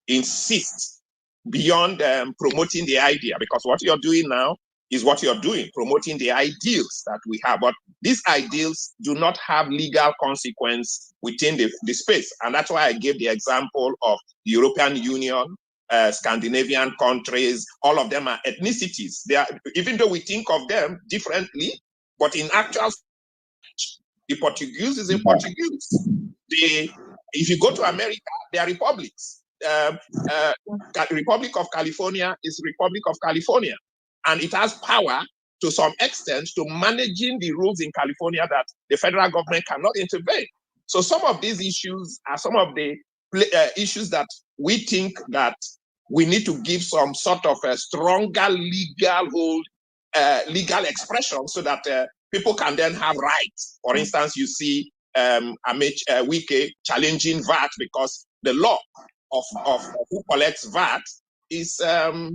insist beyond promoting the idea? Because what you're doing now is what you're doing, promoting the ideals that we have. But these ideals do not have legal consequence within the space. And that's why I gave the example of the European Union, Scandinavian countries. All of them are ethnicities. They are, even though we think of them differently, but in actual, the Portuguese is a Portuguese. If you go to America, they are republics. Republic of California is Republic of California. And it has power to some extent to managing the rules in California that the federal government cannot intervene. So some of these issues are some of the issues that we think that we need to give some sort of a stronger legal hold, legal expression so that people can then have rights. For instance, you see Wike challenging VAT because the law of who collects VAT is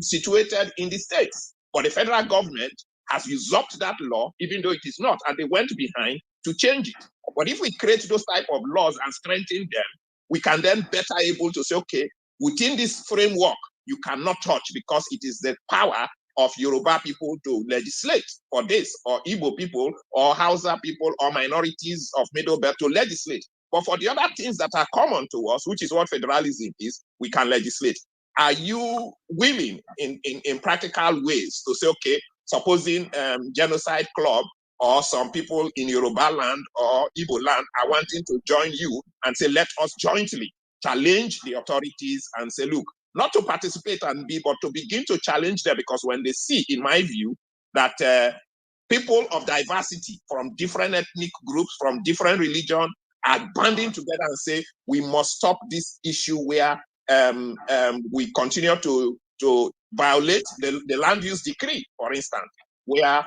situated in the states. But the federal government has usurped that law, even though it is not, and they went behind to change it. But if we create those type of laws and strengthen them, we can then better able to say, okay, within this framework, you cannot touch because it is the power of Yoruba people to legislate for this, or Igbo people, or Hausa people, or minorities of Middle Belt to legislate. But for the other things that are common to us, which is what federalism is, we can legislate. Are you willing in practical ways to say, okay, supposing Genocide Club or some people in Yoruba land or Igbo land are wanting to join you and say, let us jointly challenge the authorities and say, look, not to participate and be, but to begin to challenge them, because when they see, in my view, that people of diversity from different ethnic groups, from different religions are banding together and say, we must stop this issue where we continue to violate the land use decree, for instance, where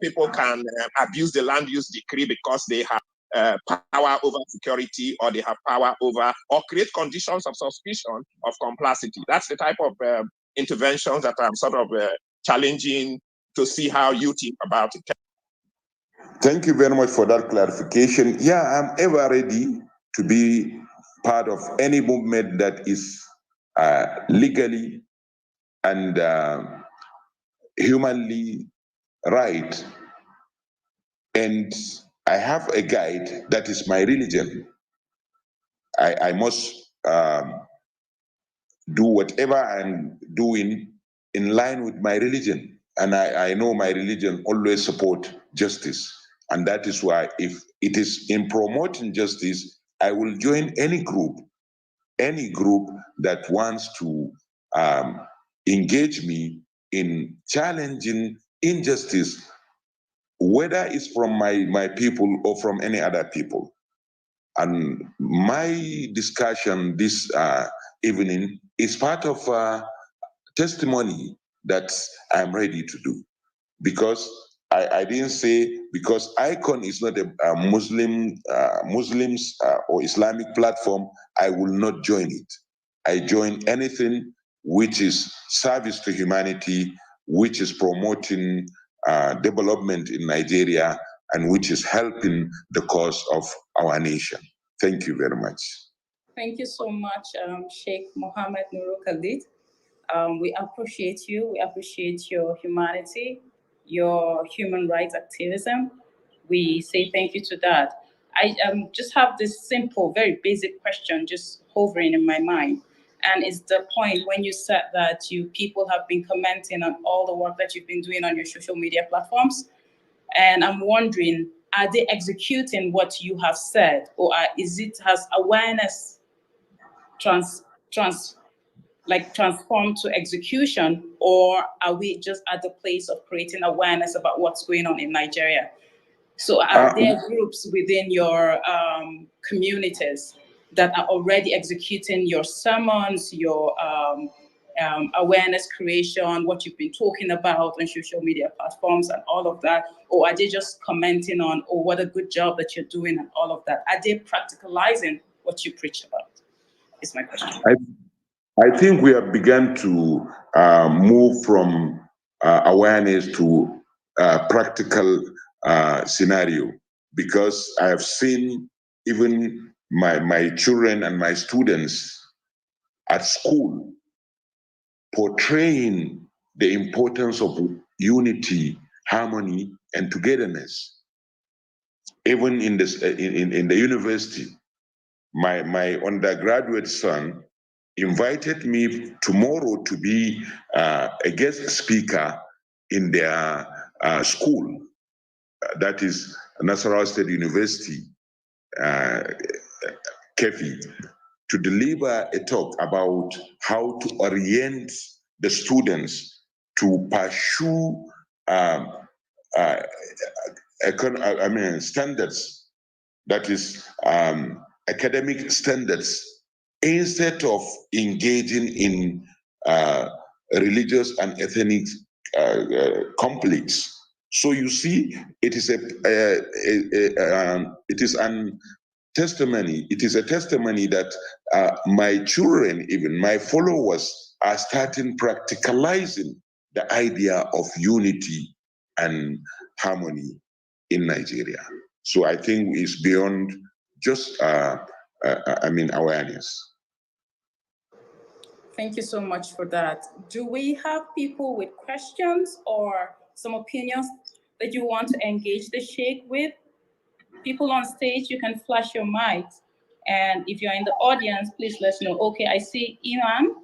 people can abuse the land use decree because they have power over security, or they have power over, or create conditions of suspicion of complicity. That's the type of interventions that I'm sort of challenging to see how you think about it. Thank you very much for that clarification. Yeah, I'm ever ready to be part of any movement that is legally and humanly right. And I have a guide that is my religion. I must do whatever I'm doing in line with my religion. And I know my religion always support justice. And that is why if it is in promoting justice, I will join any group that wants to engage me in challenging injustice, whether it's from my people or from any other people. And my discussion this evening is part of testimony that I'm ready to do. Because I didn't say, because ICON is not a Muslims or Islamic platform, I will not join it. I join anything which is service to humanity, which is promoting development in Nigeria, and which is helping the cause of our nation. Thank you very much. Thank you so much, Sheikh Muhammad Nuru Khalid. We appreciate you. We appreciate your humanity, your human rights activism. We say thank you to that. I just have this simple, very basic question just hovering in my mind. And it's the point when you said that people have been commenting on all the work that you've been doing on your social media platforms. And I'm wondering, are they executing what you have said? Or has awareness transformed to execution, or are we just at the place of creating awareness about what's going on in Nigeria? So are there groups within your communities that are already executing your sermons, your awareness creation, what you've been talking about on social media platforms and all of that? Or are they just commenting on, oh, what a good job that you're doing and all of that? Are they practicalizing what you preach about? Is my question. I think we have begun to move from awareness to practical scenario, because I have seen even my children and my students at school portraying the importance of unity, harmony, and togetherness. Even in this in the university, my undergraduate son invited me tomorrow to be a guest speaker in their school, that is Nasarawa State University, Kefi, to deliver a talk about how to orient the students to pursue standards, that is academic standards, instead of engaging in religious and ethnic conflicts. So you see, it is an testimony. It is a testimony that my children, even my followers, are starting practicalizing the idea of unity and harmony in Nigeria. So I think it's beyond just awareness. Thank you so much for that. Do we have people with questions or some opinions that you want to engage the Sheikh with? People on stage, you can flash your mics. And if you're in the audience, please let us know. Okay, I see Iman.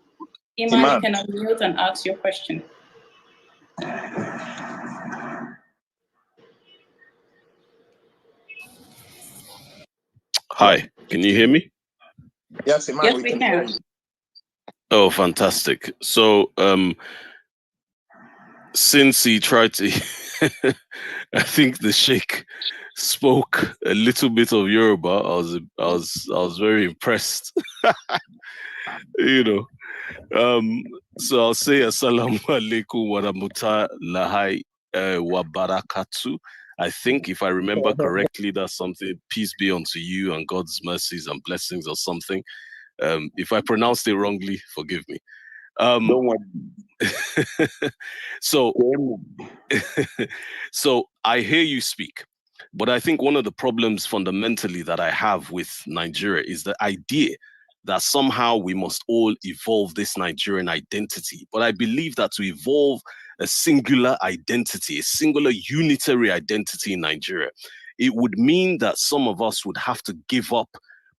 Iman, you can unmute and ask your question. Hi, can you hear me? Yes, Iman, yes, we can. Oh, fantastic. So, since he tried to, I think the Sheikh spoke a little bit of Yoruba. I was very impressed. You know, so I'll say Assalamu alaikum wa rahmatullahi wa barakatuh. I think if I remember correctly, that's something, peace be unto you and God's mercies and blessings or something. If I pronounced it wrongly, forgive me. Don't worry. So I hear you speak. But I think one of the problems fundamentally that I have with Nigeria is the idea that somehow we must all evolve this Nigerian identity. But I believe that to evolve a singular identity, a singular unitary identity in Nigeria, it would mean that some of us would have to give up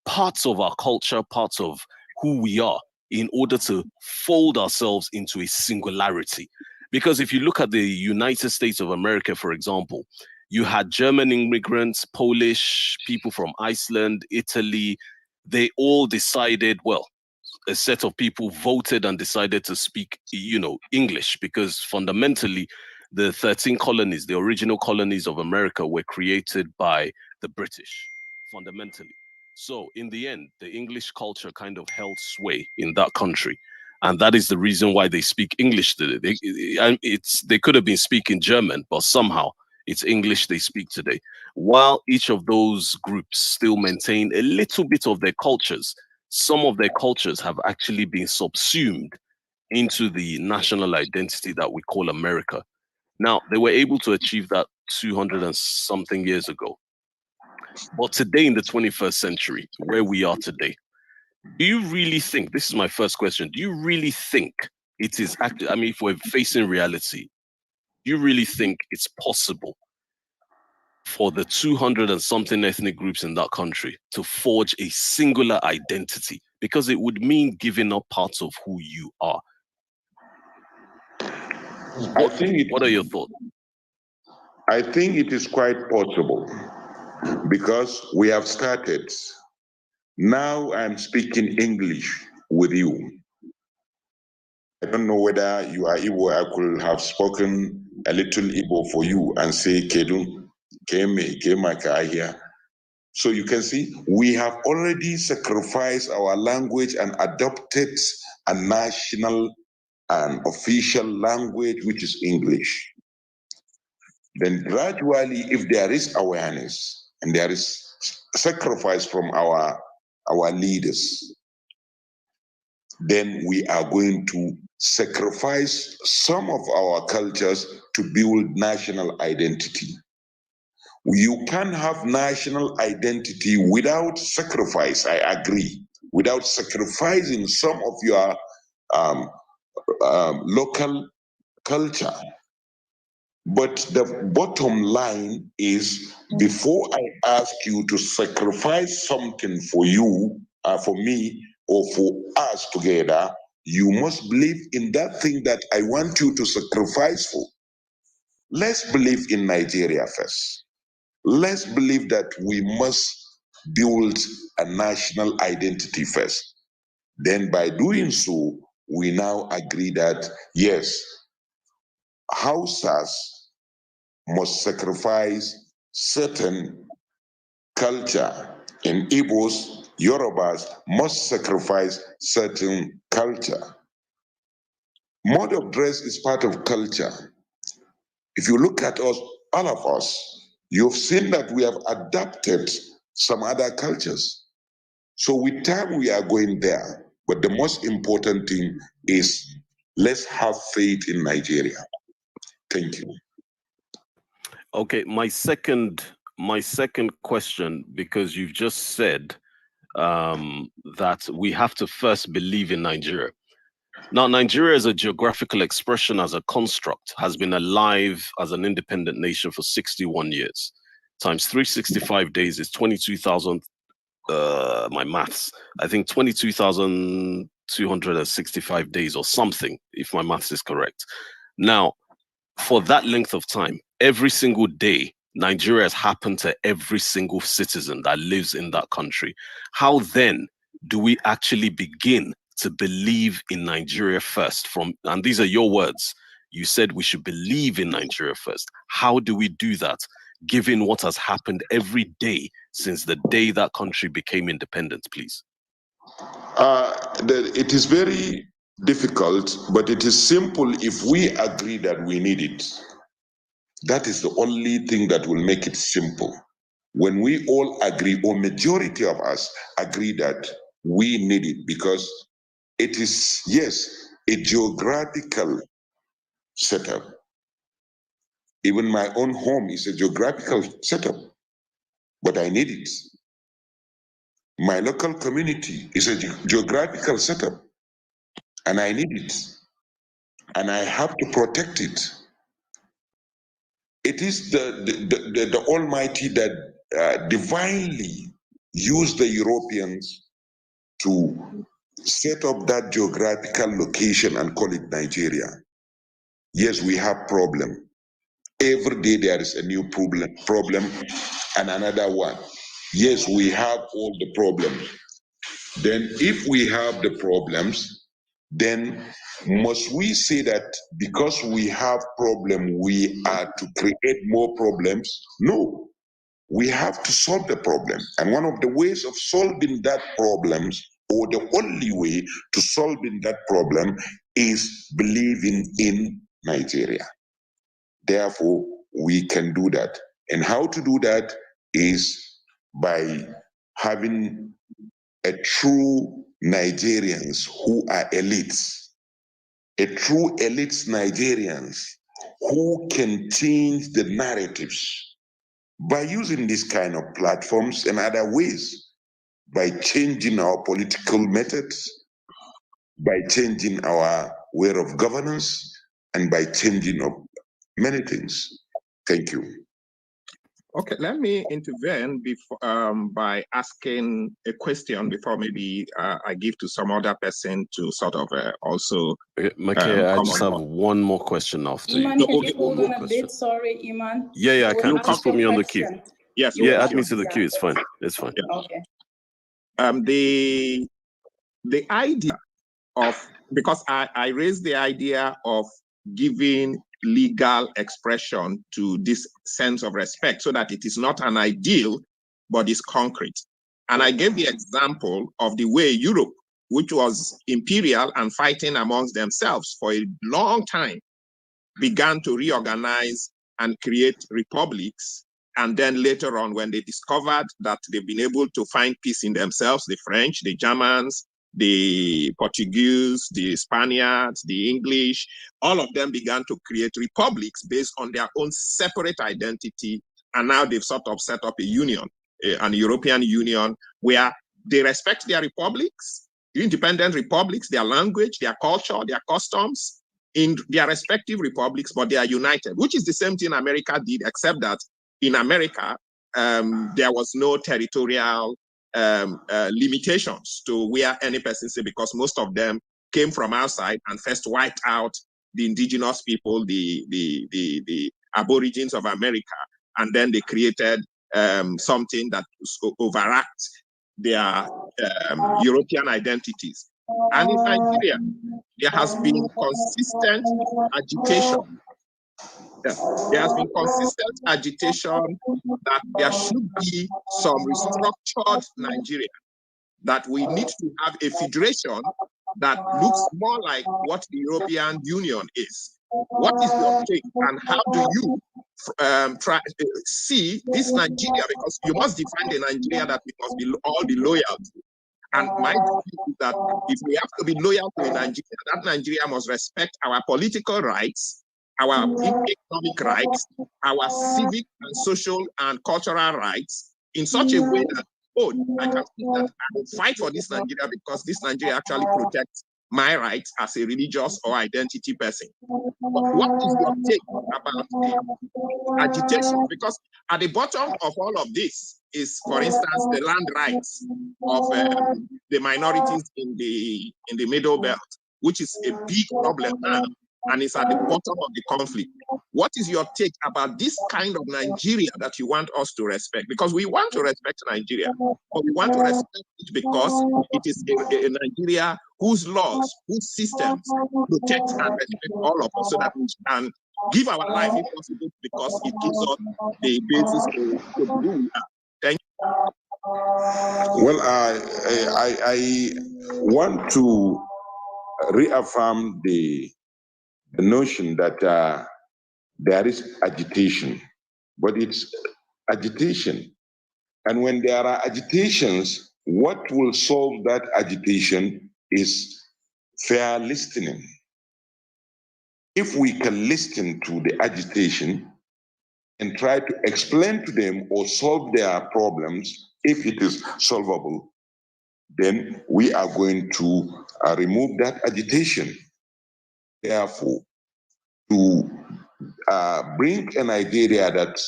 parts of our culture, parts of who we are, in order to fold ourselves into a singularity. Because if you look at the United States of America, for example, you had German immigrants, Polish, people from Iceland, Italy. They all decided, well, a set of people voted and decided to speak, English, because fundamentally the 13 colonies, the original colonies of America, were created by the British, fundamentally. So in the end, the English culture kind of held sway in that country. And that is the reason why they speak English today. They could have been speaking German, but somehow it's English they speak today. While each of those groups still maintain a little bit of their cultures, some of their cultures have actually been subsumed into the national identity that we call America. Now, they were able to achieve that 200 and something years ago. But today, in the 21st century, where we are today, do you really think, this is my first question, do you really think it is actually, I mean, if we're facing reality, do you really think it's possible for the 200 and something ethnic groups in that country to forge a singular identity? Because it would mean giving up parts of who you are. What are your thoughts? I think it is quite possible because we have started. Now I'm speaking English with you. I don't know whether you are Igbo. I could have spoken a little Igbo for you and say Kedu, Keme, Kemaka here. So you can see we have already sacrificed our language and adopted a national and official language, which is English. Then gradually, if there is awareness and there is sacrifice from our leaders, then we are going to sacrifice some of our cultures to build national identity. You can have national identity without sacrifice, I agree, without sacrificing some of your local culture. But the bottom line is, before I ask you to sacrifice something for you, for me, or for us together, you must believe in that thing that I want you to sacrifice for. Let's believe in Nigeria first. Let's believe that we must build a national identity first. Then by doing so, we now agree that, yes, Hausas must sacrifice certain culture, and Igbos, Yorubas must sacrifice certain culture. Mode of dress is part of culture. If you look at us, all of us, you've seen that we have adapted some other cultures. So with time we are going there. But the most important thing is, let's have faith in Nigeria. Thank you. Okay, my second question, because you've just said that we have to first believe in Nigeria. Now, Nigeria as a geographical expression, as a construct, has been alive as an independent nation for 61 years. Times 365 days is 22,000, my maths, I think 22,265 days or something, if my maths is correct. Now, for that length of time, every single day, Nigeria has happened to every single citizen that lives in that country. How then do we actually begin to believe in Nigeria first? And these are your words. You said we should believe in Nigeria first. How do we do that, given what has happened every day since the day that country became independent, please? It is very difficult, but it is simple if we agree that we need it. That is the only thing that will make it simple. When we all agree, or majority of us agree that we need it, because it is, yes, a geographical setup. Even my own home is a geographical setup. but I need it. My local community is a geographical setup, and I need it, and I have to protect it. It is the Almighty that divinely used the Europeans to set up that geographical location and call it Nigeria. Yes, we have problem. Every day there is a new problem and another one. Yes, we have all the problems. Then if we have the problems, then must we say that because we have problem, we are to create more problems? No, we have to solve the problem. And one of the ways of solving that problems, or the only way to solving that problem, is believing in Nigeria. Therefore, we can do that. And how to do that is by having a true Nigerians who are elites, a true elites Nigerians who can change the narratives by using this kind of platforms and other ways, by changing our political methods, by changing our way of governance, and by changing of many things. Thank you. Okay, let me intervene before, by asking a question before maybe I give to some other person to sort of also. Okay, I just have one more question after Iman, you. can you hold on a bit? Sorry, Iman. Yeah, I can. Just put me on the queue. Yes. Yeah, add me to the queue. It's fine. It's fine. Yeah. Okay. The idea of, because I raised the idea of giving legal expression to this sense of respect so that it is not an ideal, but is concrete. And I gave the example of the way Europe, which was imperial and fighting amongst themselves for a long time, began to reorganize and create republics. And then later on, when they discovered that they've been able to find peace in themselves, the French, the Germans, the Portuguese, the Spaniards, the English, all of them began to create republics based on their own separate identity. And now they've sort of set up a union, an European Union, where they respect their republics, independent republics, their language, their culture, their customs in their respective republics, but they are united, which is the same thing America did, except that in America, there was no territorial limitations to where any person say, because most of them came from outside and first wiped out the indigenous people, the aborigines of America, and then they created something that overacts their European identities. And in Nigeria, there has been consistent agitation. There has been consistent agitation that there should be some restructured Nigeria, that we need to have a federation that looks more like what the European Union is. What is your take, and how do you see this Nigeria? Because you must define the Nigeria that we must all be loyal to. And my view is that if we have to be loyal to Nigeria, that Nigeria must respect our political rights, our economic rights, our civic and social and cultural rights in such a way that, oh, I can see that I will fight for this Nigeria because this Nigeria actually protects my rights as a religious or identity person. But what is your take about the agitation? Because at the bottom of all of this is, for instance, the land rights of the minorities in the Middle Belt, which is a big problem now, and it's at the bottom of the conflict. What is your take about this kind of Nigeria that you want us to respect? Because we want to respect Nigeria, but we want to respect it because it is a Nigeria whose laws, whose systems protect and respect all of us so that we can give our life if possible, because it gives us the basis to do who we are. Thank you. Well, I want to reaffirm the notion that there is agitation, but it's agitation. And when there are agitations, what will solve that agitation is fair listening. If we can listen to the agitation and try to explain to them or solve their problems if it is solvable, then we are going to remove that agitation. Therefore, to bring a Nigeria that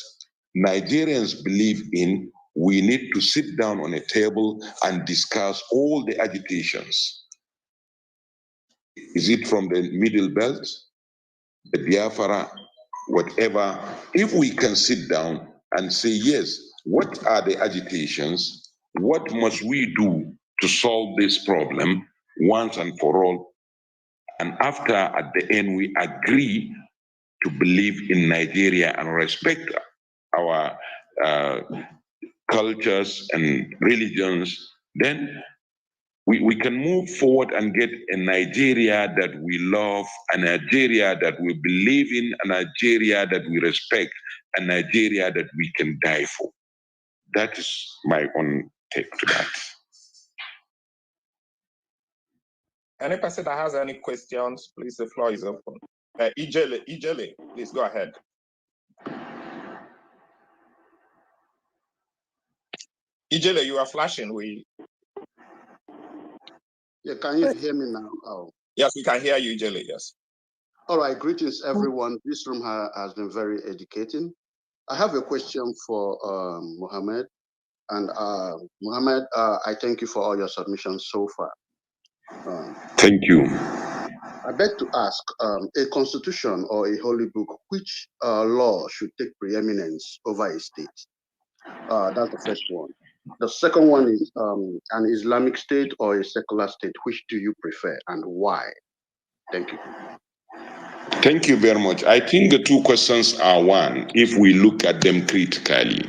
Nigerians believe in, we need to sit down on a table and discuss all the agitations. Is it from the Middle Belt, the Biafra, whatever? If we can sit down and say, yes, what are the agitations? What must we do to solve this problem once and for all? And after, at the end, we agree to believe in Nigeria and respect our cultures and religions, then we can move forward and get a Nigeria that we love, a Nigeria that we believe in, a Nigeria that we respect, a Nigeria that we can die for. That is my own take to that. Any person that has any questions, please, the floor is open. Ijele, please go ahead. Ijele, you are flashing. Yeah, can you hear me now? Oh. Yes, we can hear you, Ijele, yes. All right, greetings, everyone. This room has been very educating. I have a question for Mohammed. And Mohammed, I thank you for all your submissions so far. Thank you. I beg to ask, a constitution or a holy book, which law should take preeminence over a state? That's the first one. The second one is an Islamic state or a secular state. Which do you prefer and why? Thank you. Thank you very much. I think the two questions are one, if we look at them critically.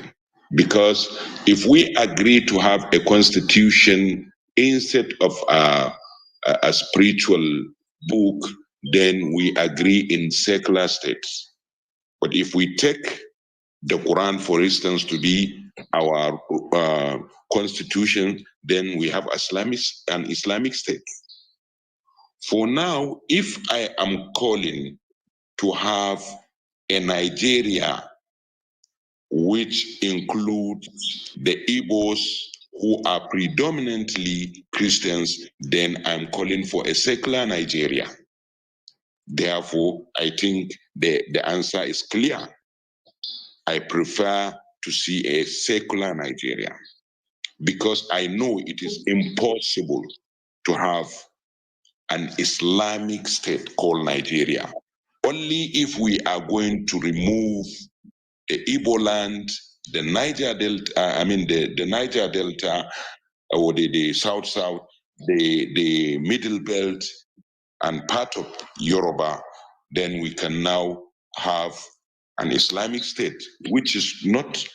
Because if we agree to have a constitution instead of a spiritual book, then we agree in secular states. But if we take the Quran, for instance, to be our constitution, then we have an Islamic state. For now, if I am calling to have a Nigeria which includes the Igbos who are predominantly Christians, then I'm calling for a secular Nigeria. Therefore, I think the answer is clear. I prefer to see a secular Nigeria because I know it is impossible to have an Islamic state called Nigeria. Only if we are going to remove the Igbo land, the Niger Delta, the Niger Delta, or the South, the Middle Belt, and part of Yoruba, then we can now have an Islamic state, which is not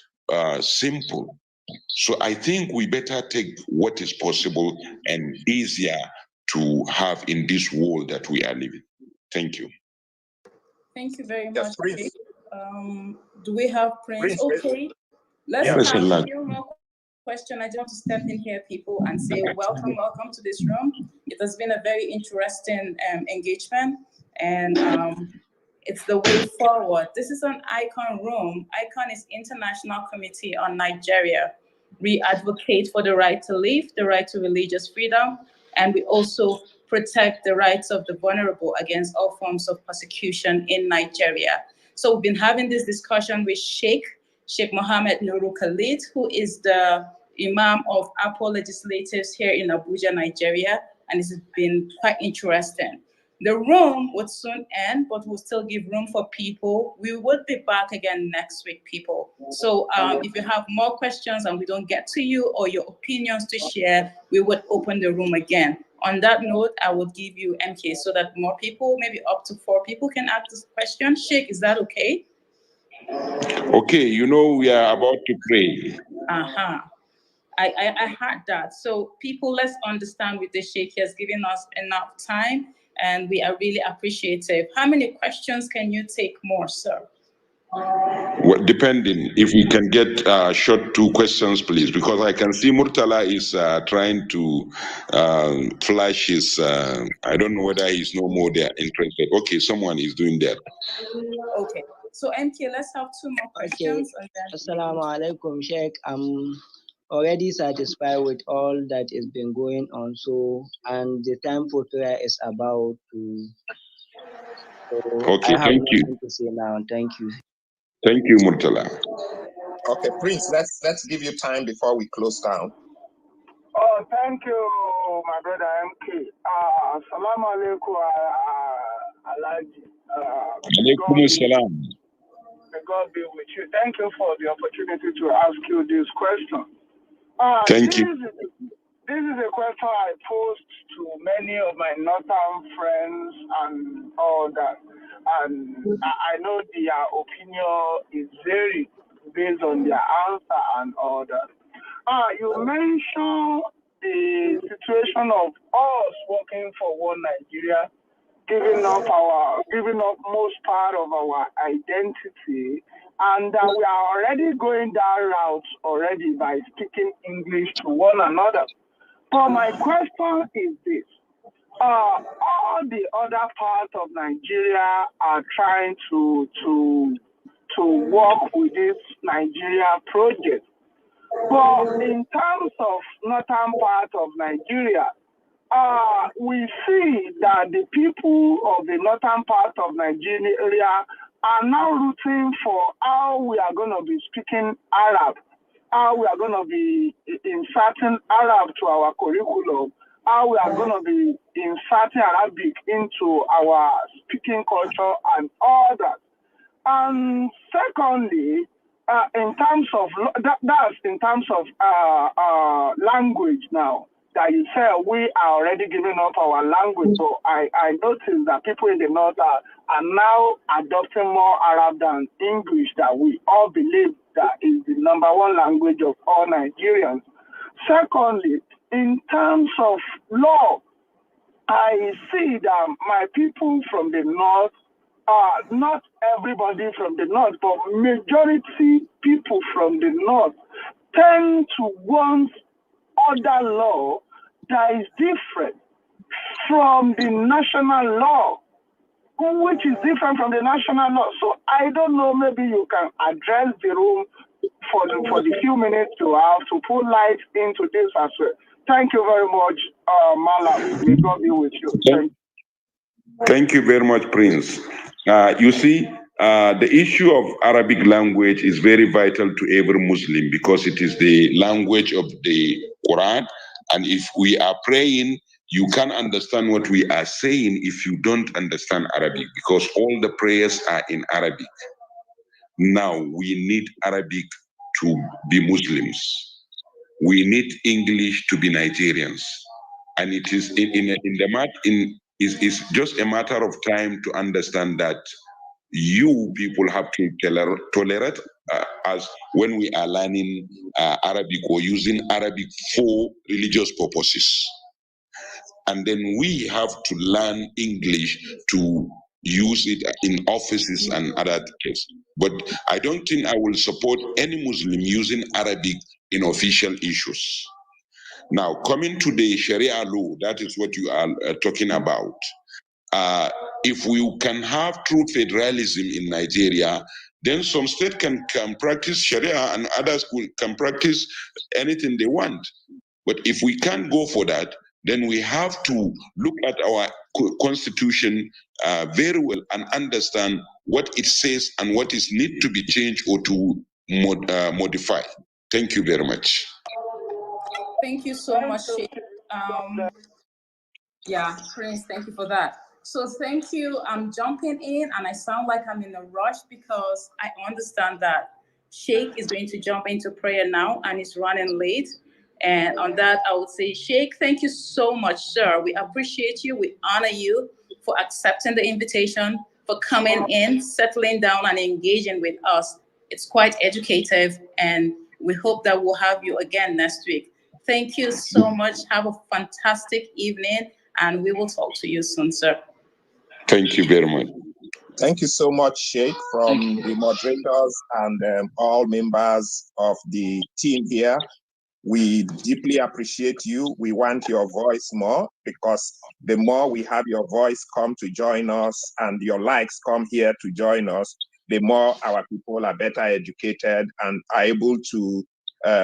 simple. So I think we better take what is possible and easier to have in this world that we are living. Thank you. Thank you very Yes, much. Prince. Do we have Prince? Okay, let's have a few more questions. I just want to step in here, people, and say welcome to this room. It has been a very interesting engagement, and it's the way forward. This is an ICON room. ICON is International Committee on Nigeria. We advocate for the right to live, the right to religious freedom, and we also protect the rights of the vulnerable against all forms of persecution in Nigeria. So we've been having this discussion with Sheikh Muhammad Nuru Khalid, who is the Imam of Apple Legislatives here in Abuja, Nigeria, and this has been quite interesting. The room would soon end, but we'll still give room for people. We would be back again next week, people. So if you have more questions and we don't get to you or your opinions to share, we would open the room again. On that note, I would give you MK so that more people, maybe up to 4 people, can ask this question. Sheikh, is that okay? Okay, we are about to pray. I heard that. So people, let's understand with the Sheikh, he has given us enough time and we are really appreciative. How many questions can you take more, sir? Well, depending, if we can get short 2 questions, please, because I can see Murtala is trying to flash his, I don't know whether he's no more there interested. Okay, someone is doing that. Okay, So MK, let's have 2 more questions. Okay. And then Assalamu alaikum, Sheikh. I'm already satisfied with all that has been going on. So, and the time for prayer is about to. So Okay, I have thank you. nothing to say now. Thank you. Thank you, Murtala. Okay, Prince, let's give you time before we close down. Oh, thank you, my brother MK. Assalamu alaikum, Alaji. Alaikum salam. May God be with you. Thank you for the opportunity to ask you this question. Thank you. This is a question I posed to many of my northern friends and all that. And I know their opinion is varied based on their answer and all that. You mentioned the situation of us working for one Nigeria, giving up most part of our identity, and that we are already going that route already by speaking English to one another. But my question is this. All the other parts of Nigeria are trying to work with this Nigeria project. But in terms of northern part of Nigeria, we see that the people of the northern part of Nigeria are now rooting for how we are going to be speaking Arab, how we are going to be inserting Arab to our curriculum, how we are going to be inserting Arabic into our speaking culture and all that. And secondly, in terms of that's in terms of language now that you say we are already giving up our language. So I noticed that people in the north are now adopting more Arab than English, that we all believe that is the #1 language of all Nigerians. Secondly, in terms of law, I see that my people from the north, not everybody from the north, but majority people from the north tend to want other law that is different from the national law, which is different from the national law. So I don't know, maybe you can address the room for the few minutes to have to put light into this as well. Thank you very much, Malam. May God be with you. Thank you very much, Prince. You see, the issue of Arabic language is very vital to every Muslim because it is the language of the Quran. And if we are praying, you can't understand what we are saying if you don't understand Arabic, because all the prayers are in Arabic. Now, we need Arabic to be Muslims. We need English to be Nigerians. And it is it's just a matter of time to understand that you people have to tolerate us when we are learning Arabic or using Arabic for religious purposes. And then we have to learn English to use it in offices and other cases. But I don't think I will support any Muslim using Arabic in official issues. Now, coming to the Sharia law, that is what you are talking about. If we can have true federalism in Nigeria, then some state can practice Sharia and others can practice anything they want. But if we can't go for that, then we have to look at our constitution very well and understand what it says and what is need to be changed or to modify. Thank you very much. Thank you so much, Sheikh. Yeah, Prince, thank you for that. So thank you. I'm jumping in and I sound like I'm in a rush because I understand that Sheikh is going to jump into prayer now and is running late. And on that, I would say, Sheikh, thank you so much, sir. We appreciate you. We honor you for accepting the invitation, for coming in, settling down and engaging with us. It's quite educative and we hope that we'll have you again next week. Thank you so much. Have a fantastic evening and we will talk to you soon, sir. Thank you very much. Thank you so much, Sheikh, from the moderators and all members of the team here. We deeply appreciate you. We want your voice more because the more we have your voice come to join us and your likes come here to join us, the more our people are better educated and are able to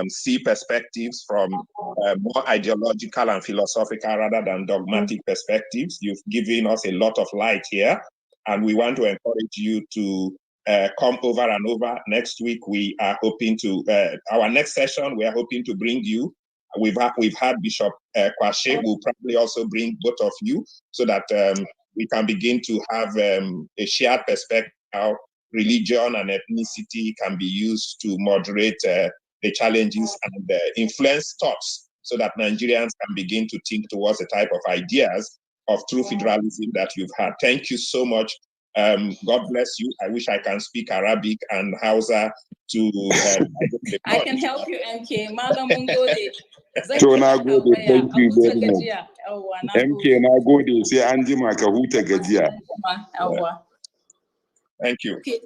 see perspectives from more ideological and philosophical rather than dogmatic perspectives. You've given us a lot of light here, and we want to encourage you to come over and over. Next week, we are hoping to, our next session, we are hoping to bring you. We've had Bishop Kwashe. We'll probably also bring both of you so that we can begin to have a shared perspective how religion and ethnicity can be used to moderate the challenges and influence thoughts so that Nigerians can begin to think towards the type of ideas of true federalism that you've had. Thank you so much. God bless you. I wish I can speak Arabic and Hausa to I can help you, MK. Madam Mungode. So now go to thank you very much. MK now go to say Anjima Kahuta Gajia. Thank you. Okay.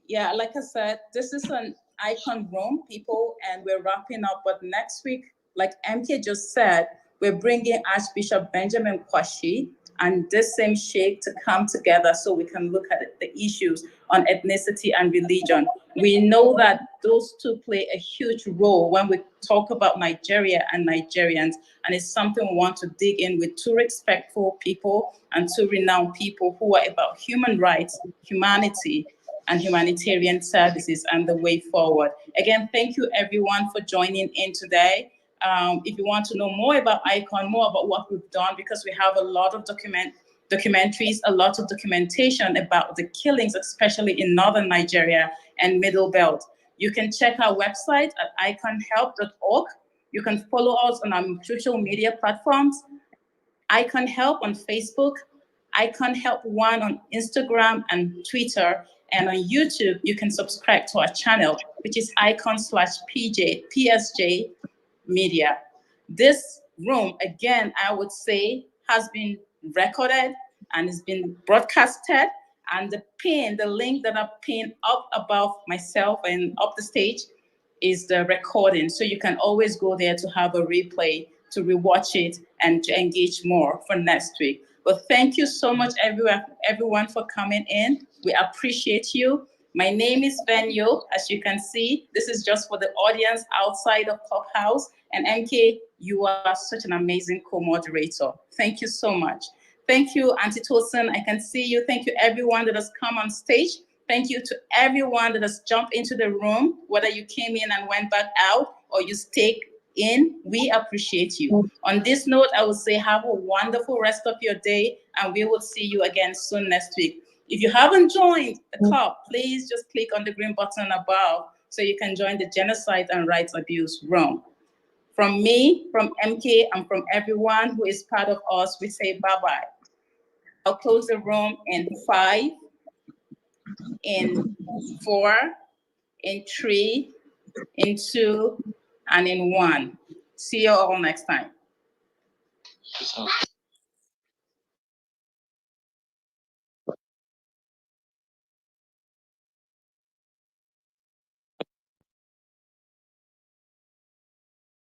Yeah, like I said, this is an ICON room, people, and we're wrapping up. But next week, like MK just said, we're bringing Archbishop Benjamin Kwashi and this same sheikh to come together so we can look at the issues on ethnicity and religion. We know that those two play a huge role when we talk about Nigeria and Nigerians, and it's something we want to dig in with two respectful people and two renowned people who are about human rights, humanity, and humanitarian services and the way forward. Again, thank you everyone for joining in today. If you want to know more about ICON, more about what we've done, because we have a lot of documentaries, a lot of documentation about the killings, especially in northern Nigeria and Middle Belt. You can check our website at iconhelp.org. You can follow us on our social media platforms, ICON Help on Facebook, ICON Help One on Instagram and Twitter, and on YouTube, you can subscribe to our channel, which is icon/PSJ Media. This room, again, I would say, has been recorded and has been broadcasted. And the link that I've pinned up above myself and up the stage is the recording. So you can always go there to have a replay, to rewatch it, and to engage more for next week. But thank you so much, everyone for coming in. We appreciate you. My name is Ven Lannap. As you can see, this is just for the audience outside of Clubhouse. And MK, you are such an amazing co-moderator. Thank you so much. Thank you, Auntie Tosin. I can see you. Thank you, everyone that has come on stage. Thank you to everyone that has jumped into the room, whether you came in and went back out or you stayed in. We appreciate you. On this note, I would say have a wonderful rest of your day, and we will see you again soon next week. If you haven't joined the club, please just click on the green button above so you can join the Genocide and Rights Abuse room. From me, from MK, and from everyone who is part of us, we say bye-bye. I'll close the room in 5, in 4, in 3, in 2, and in 1. See you all next time.